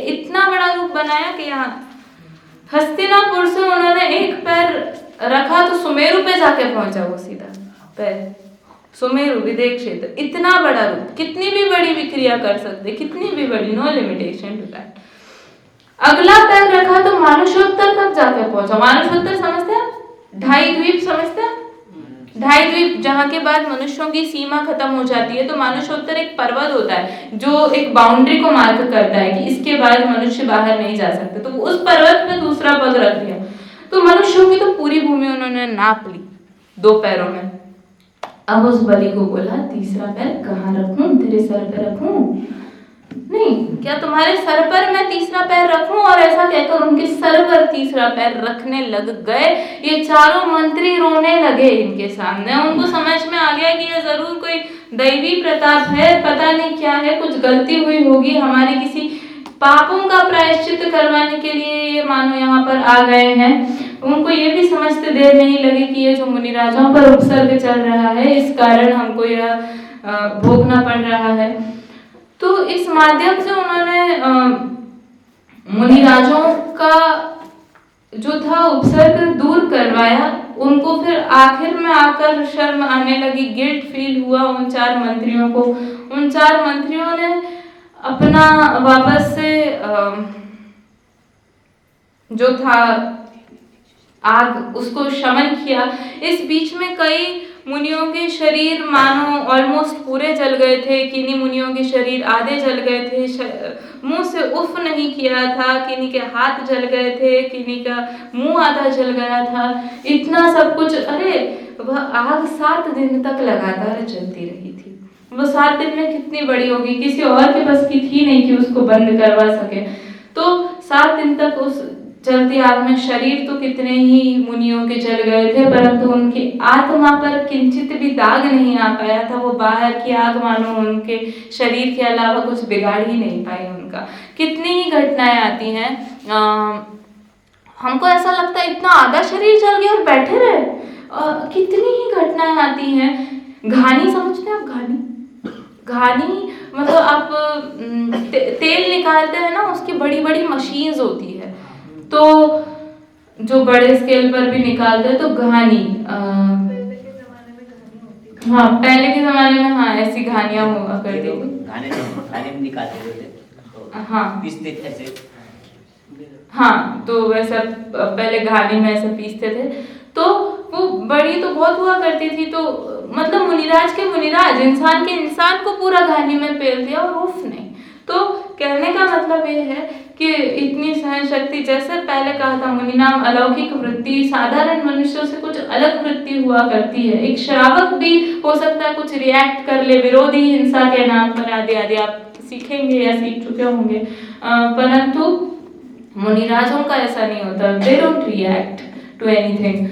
इतना बड़ा रूप बनाया कि यहाँ हस्तिनापुर से उन्होंने 1 पैर रखा तो सुमेरु पे जाके पहुंचा वो सीधा पैर। सुमेरु विदेह क्षेत्र, इतना बड़ा रूप, कितनी भी बड़ी विक्रिया कर सकते, कितनी भी बड़ी, नो लिमिटेशन टू दैट। अगला पैर रखा तो मानुषोत्तर तक जाके पहुंचा। मानुषोत्तर समझते हैं, 2.5 द्वीप समझते हैं, 2.5 द्वीप, जहाँ के बाद मनुष्यों की सीमा खत्म हो जाती है। तो मानुषोत्तर एक पर्वत होता है जो एक बाउंड्री को मार्क करता है कि इसके बाद मनुष्य बाहर नहीं जा सकते। तो उस पर्वत पे दूसरा पग रख दिया। तो मनुष्यों की तो पूरी भूमि उन्होंने नाप ली 2 पैरों में। अब उस बलि को बोला तीसरा पैर कहाँ रखूं, तेरे सर पे रखूं? नहीं, क्या तुम्हारे सर पर मैं तीसरा पैर रखूं? और ऐसा कहकर उनके सर पर तीसरा पैर रखने लग गए। ये चारों मंत्री रोने लगे इनके सामने। उनको समझ में आ गया कि ये जरूर कोई दैवी प्रताप है, पता नहीं क्या है, कुछ गलती हुई होगी, हमारे किसी पापों का प्रायश्चित करवाने के लिए ये मानो यहाँ पर आ गए हैं। उनको ये भी समझते देर नहीं लगी कि ये जो मुनिराजाओं पर उपसर्ग चल रहा है, इस कारण हमको यह भोगना पड़ रहा है। तो इस माध्यम से उन्होंने मुनिराजों का जो था उपसर्ग दूर करवाया। उनको फिर आखिर में आकर शर्म आने लगी, गिल्ट फील हुआ उन 4 मंत्रियों को। उन 4 मंत्रियों ने अपना वापस से जो था आग उसको शमन किया। इस बीच में कई मुनियों के शरीर मानो ऑलमोस्ट पूरे जल गए थे, किन्हीं मुनियों के शरीर आधे जल गए थे, मुंह से उफ नहीं किया था, किन्हीं के हाथ जल गए थे, किन्हीं का मुंह आधा जल गया था। इतना सब कुछ, अरे वह आग 7 दिन तक लगातार जलती रही थी। वो 7 दिन में कितनी बड़ी होगी, किसी और के बस की थी नहीं कि उसको बंद करवा सके। तो 7 दिन तक उस जलती आग में शरीर तो कितने ही मुनियों के जल गए थे, परंतु उनकी आत्मा पर किंचित भी दाग नहीं आ पाया था। वो बाहर की आग मानो उनके शरीर के अलावा कुछ बिगाड़ ही नहीं पाई उनका। कितनी ही घटनाएं आती हैं, हमको ऐसा लगता है इतना आधा शरीर जल गया और बैठे रहे। कितनी ही घटनाएं आती हैं। घानी समझते हैं आप? घानी मतलब आप तेल निकालते हैं ना, उसकी बड़ी बड़ी मशीन्स होती है, तो जो बड़े स्केल पर भी निकालते हैं। तो घानी हाँ, पहले के जमाने में हाँ ऐसी घानियां हुआ करती थी। घाने में निकालते थे, हाँ पीसते थे ऐसे। हाँ, तो वैसा पहले घानी में ऐसे पीसते थे, तो वो बड़ी तो बहुत हुआ करती थी। तो मतलब मुनिराज के मुनिराज इंसान के इंसान को पूरा घानी में पेल दिया और उफ नहीं। तो कहने का मतलब ये है कि इतनी सहन शक्ति, जैसे पहले कहा था, मुनि नाम अलौकिक वृत्ति साधारण मनुष्यों से कुछ अलग वृत्ति हुआ करती है। एक श्रावक भी हो सकता है कुछ रिएक्ट कर ले विरोधी हिंसा के नाम पर, आदि आदि आप सीखेंगे या सीख चुके होंगे, परंतु मुनिराजों का ऐसा नहीं होता। They don't react to anything.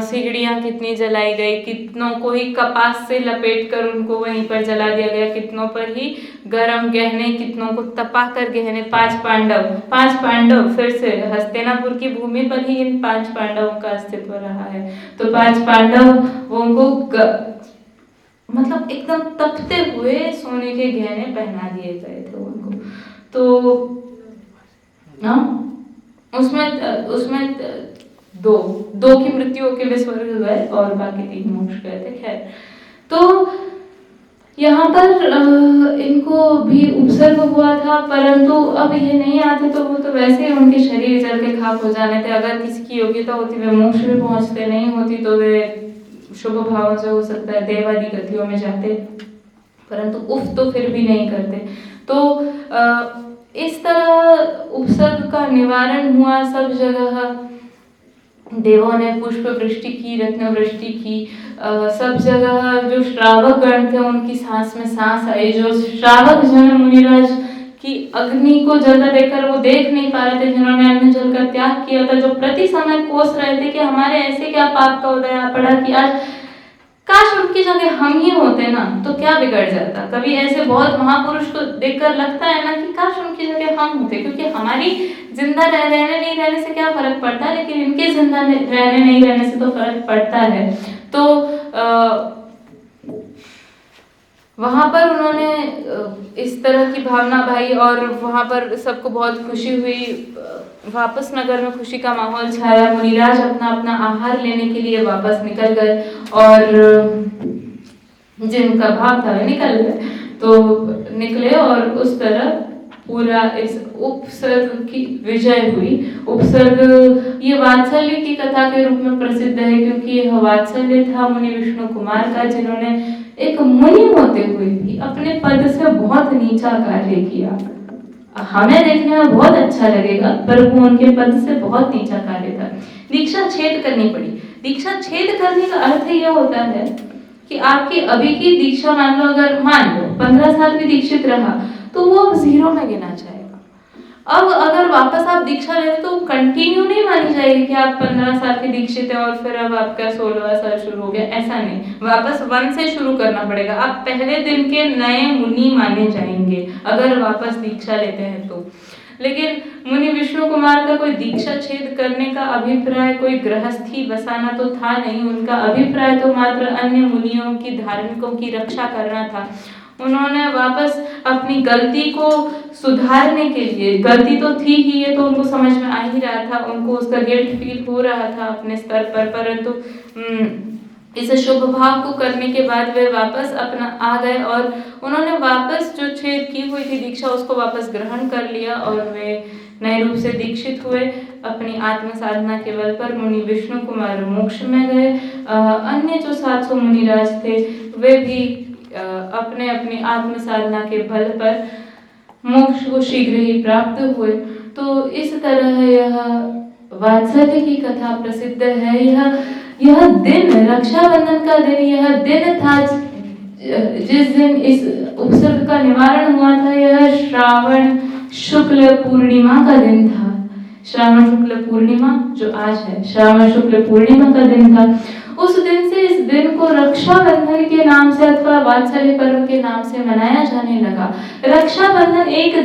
सिगड़ियाँ कितनी जलाई गई, कितनों को ही कपास से लपेट कर उनको वहीं पर जला दिया गया, कितनों पर ही गरम गहने, कितनों को तपा कर गहने। 5 पांडव फिर से हस्तिनापुर की भूमि पर ही इन 5 पांडवों का अस्तित्व रहा है। तो 5 पांडव उनको मतलब एकदम तपते हुए सोने के गहने पहना दिए गए थे उनको। तो उसमें दो की मृत्यु के वे स्वर्ग गए और बाकी 3 मोक्ष गए थे। खैर, तो यहाँ पर इनको भी उपसर्ग हुआ था, परंतु अब ये नहीं आते तो वो तो वैसे ही उनके शरीर जल के खाक हो जाने थे। अगर किसी की योग्यता होती वे मोक्ष में पहुंचते, नहीं होती तो वे शुभ भावों से हो सकता है देव आदि गतियों में जाते, परंतु उफ तो फिर भी नहीं करते। तो इस तरह उपसर्ग का निवारण हुआ। सब जगह देवों ने पुष्प वृष्टि की, रत्न वृष्टि की। सब जगह जो श्रावक गण थे उनकी सांस में सांस आई। जो श्रावक जन मुनिराज की अग्नि को जलता देखकर वो देख नहीं पा रहे थे, जिन्होंने अन्न जल का त्याग किया था, जो प्रति समय कोस रहे थे कि हमारे ऐसे क्या पाप का उदय आ पड़ा कि आज काश उनकी जगह हम ही होते ना तो क्या बिगड़ जाता। कभी ऐसे बहुत महापुरुष को देखकर लगता है ना कि काश उनकी जगह हम होते, क्योंकि हमारी जिंदा रहने नहीं रहने से क्या फर्क पड़ता है, लेकिन इनके जिंदा रहने नहीं रहने से तो फर्क पड़ता है। तो वहाँ पर उन्होंने इस तरह की भावना भाई और वहाँ पर सबको बहुत खुशी हुई। वापस नगर में खुशी का माहौल छाया। मुनिराज अपना अपना आहार लेने के लिए वापस निकल गए और जिनका भाव था वे निकल गए। तो निकले और उस तरह पूरा इस उपसर्ग की विजय हुई। उपसर्ग ये वात्सल्य की कथा के रूप में प्रसिद्ध है, क्योंकि यह वात्सल्य था मुनि विष्णु कुमार का, जिन्होंने एक मुनि होते हुए भी अपने पद से बहुत नीचा कार्य किया। हमें देखने में बहुत अच्छा लगेगा, पर वो उनके पद से बहुत नीचा कार्य था। दीक्षा छेद करनी पड़ी। दीक्षा छेद करने का अर्थ यह होता है कि आपकी अभी की दीक्षा मान लो, अगर मान लो 15 साल भी दीक्षित रहा तो वो अब 0 में गिना जाएगा। अब अगर वापस आप दीक्षा लेते तो कंटिन्यू नहीं मानी जाएगी कि आप 15 साल के दीक्षित हैं और फिर अब आपका 16वां साल शुरू हो गया, ऐसा नहीं। वापस 1 से शुरू करना पड़ेगा। आप पहले दिन के नए मुनि माने जाएंगे अगर वापस दीक्षा लेते हैं तो। लेकिन मुनि विष्णु कुमार का कोई दीक्षा छेद करने का अभिप्राय, कोई गृहस्थी बसाना तो था नहीं। उनका अभिप्राय तो मात्र अन्य मुनियों की, धार्मिकों की रक्षा करना था। उन्होंने वापस अपनी गलती को सुधारने के लिए, गलती तो थी ही, ये तो उनको समझ में आ ही रहा था, उनको उसका गिल्ट फील हो रहा था अपने स्तर पर, परंतु इस शुभ भाव को करने के बाद वे वापस अपना आ गए और उन्होंने वापस जो छेद की हुई थी दीक्षा उसको वापस ग्रहण कर लिया और वे नए रूप से दीक्षित हुए। अपनी आत्म साधना के बल पर मुनि विष्णु कुमार मोक्ष में गए। अन्य जो 700 मुनिराज थे वे भी अपने अपनी आत्म साधना के बल पर मोक्ष को शीघ्र ही प्राप्त हुए। तो इस तरह यह वात्सल्य की कथा प्रसिद्ध है। यह दिन, रक्षाबंधन का दिन, यह दिन था जिस दिन इस उपसर्ग का निवारण हुआ था। यह श्रावण शुक्ल पूर्णिमा का दिन था। श्रावण शुक्ल पूर्णिमा जो आज है, श्रावण शुक्ल पूर्णिमा का दिन था। उस दिन से इस दिन को रक्षाबंधन के नाम से अथवा वात्सल्य पर्व के नाम से मनाया जाने लगा। रक्षाबंधन एक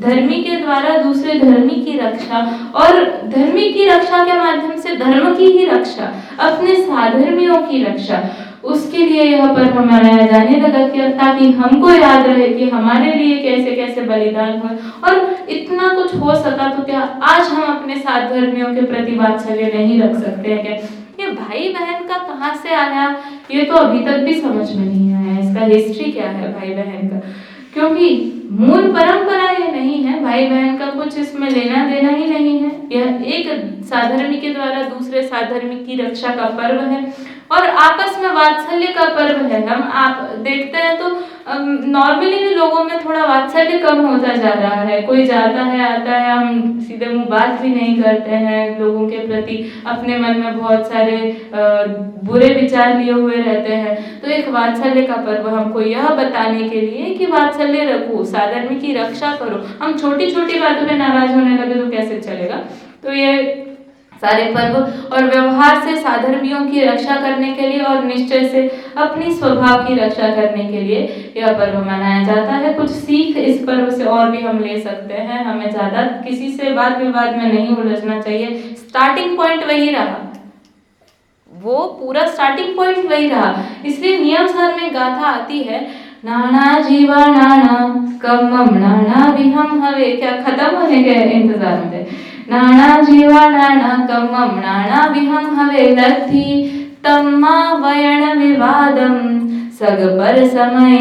धर्मी के द्वारा दूसरे धर्मी की रक्षा और धर्मी की रक्षा के माध्यम से धर्म की ही रक्षा, अपने साधर्मियों की रक्षा, उसके लिए यह पर्व मनाया जाने लगा कि ताकि हमको याद रहे कि हमारे लिए कैसे कैसे बलिदान हुए और इतना कुछ हो सका तो क्या आज हम अपने साधर्मियों के प्रति वात्सल्य नहीं रख सकते हैं क्या? ये भाई बहन का कहाँ से आया, ये तो अभी तक भी समझ में नहीं आया। इसका हिस्ट्री क्या है भाई बहन का, क्योंकि मूल परंपरा ये नहीं है। भाई बहन का कुछ इसमें लेना देना ही नहीं है। यह एक साधर्मी के द्वारा दूसरे साधर्मी की रक्षा का पर्व है और आपस में वात्सल्य का पर्व है। हम आप देखते हैं तो नॉर्मली भी लोगों में थोड़ा वात्सल्य कम होता जा रहा है। कोई जाता है आता है, हम सीधे मुंह बात भी नहीं करते हैं लोगों के प्रति, अपने मन में बहुत सारे बुरे विचार लिए हुए रहते हैं। तो एक वात्सल्य का पर्व हमको यह बताने के लिए कि वात्सल्य रखो, साधर्मी की रक्षा करो। हम छोटी छोटी बातों में नाराज होने लगे तो कैसे चलेगा। तो ये सारे पर्व और व्यवहार से साधर्मियों की रक्षा करने के लिए और निश्चय से अपनी स्वभाव की रक्षा करने के लिए यह पर्व मनाया जाता है। कुछ सीख इस पर्व से और भी हम ले सकते हैं। हमें ज्यादा किसी से वाद विवाद में नहीं उलझना चाहिए। स्टार्टिंग पॉइंट वही रहा, वो पूरा स्टार्टिंग पॉइंट वही रहा। इसलिए नियम सार में गाथा आती है, नाना जीवा नाना कम्मम नाना विहम हवे। क्या खत्म होने के इंतजार में थे? नाना जीवा नाना कम्मम नाना विहम हवे लब्धि तम्मा वयण विवादम सग पर समय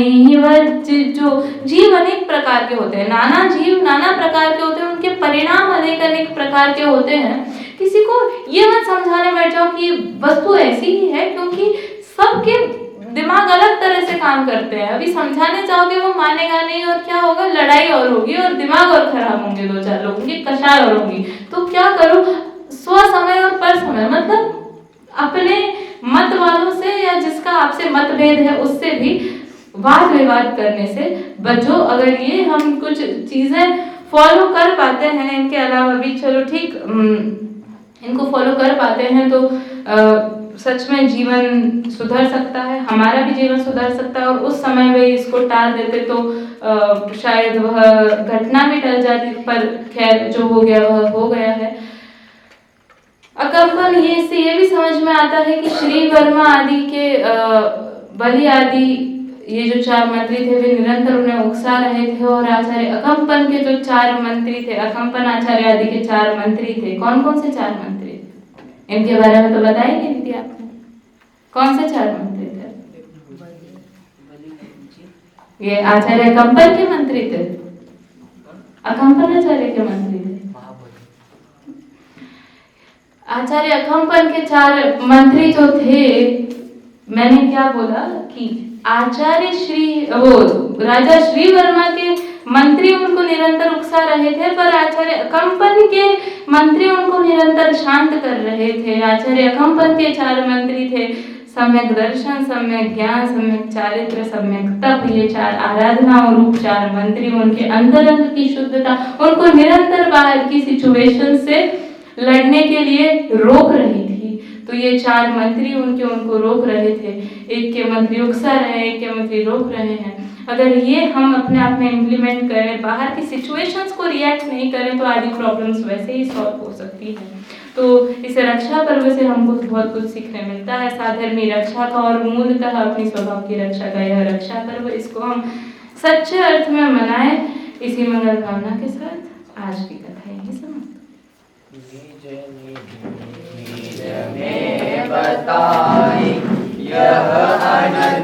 जो जीव अनेक प्रकार के होते हैं, नाना जीव नाना प्रकार के होते हैं, उनके परिणाम अनेक अनेक प्रकार के होते हैं। किसी को ये मत समझाने बैठ जाओ कि वस्तु ऐसी ही है, क्योंकि सबके दिमाग अलग तरह से काम करते हैं। अभी समझाने जाओगे वो मानेगा नहीं और क्या होगा, लड़ाई और होगी और दिमाग और खराब होंगे, दो चार लोगों की कषाय और होगी। तो क्या करो, स्व समय और पर समय, मतलब अपने मत वालों से या जिसका आपसे मतभेद है उससे भी वाद विवाद करने से बचो। अगर ये हम कुछ चीजें फॉलो कर पाते हैं, इनके अलावा भी चलो ठीक इनको फॉलो कर पाते हैं तो सच में जीवन सुधर सकता है, हमारा भी जीवन सुधर सकता है। और उस समय वे इसको टाल देते तो शायद वह घटना भी टल जाती, पर खैर जो हो गया वह हो गया है। अकम्पन ये इससे ये भी समझ में आता है कि श्री वर्मा आदि के बलि आदि ये जो 4 मंत्री थे वे निरंतर उन्हें उकसा रहे थे। और आचार्य अकम्पन के जो 4 मंत्री थे, अकम्पन आचार्य आदि के 4 मंत्री थे। कौन कौन से 4 मंत्री थे इनके बारे में तो बताई नहीं थी आपने? कौन से 4 मंत्री थे? ये आचार्य अकम्पन के मंत्री थे, अकम्पन आचार्य के मंत्री थे। आचार्य अकम्पन के 4 मंत्री जो थे, मैंने क्या बोला कि आचार्य राजा श्री वर्मा के मंत्री उनको निरंतर उकसा रहे थे, पर आचार्य अकम्पन के मंत्री उनको निरंतर शांत कर रहे थे। आचार्य अकम्पन के 4 मंत्री थे सम्यक दर्शन, सम्यक ज्ञान, सम्यक चारित्र, सम्यक तप। ये 4 आराधना और रूप 4 मंत्री उनके अंतरंग की शुद्धता उनको निरंतर बाहर की सिचुएशन से लड़ने के लिए रोक रही थी। तो ये 4 मंत्री उनको रोक रहे थे, एक के मंत्री उकसा रहे हैं, एक के मंत्री रोक रहे हैं। अगर ये हम अपने आप में इम्प्लीमेंट करें, बाहर की सिचुएशंस को रिएक्ट नहीं करें तो आदि प्रॉब्लम्स वैसे ही सॉल्व हो सकती है। तो इस रक्षा पर्व से हमको बहुत कुछ सीखने मिलता है। साधर्मी रक्षा का और मूलतः अपनी स्वभाव की रक्षा का यह रक्षा पर्व, इसको हम सच्चे अर्थ में मनाएं। इसी मंगल भावना के साथ आज की कथा यही समाप्त। बताई यह अनंत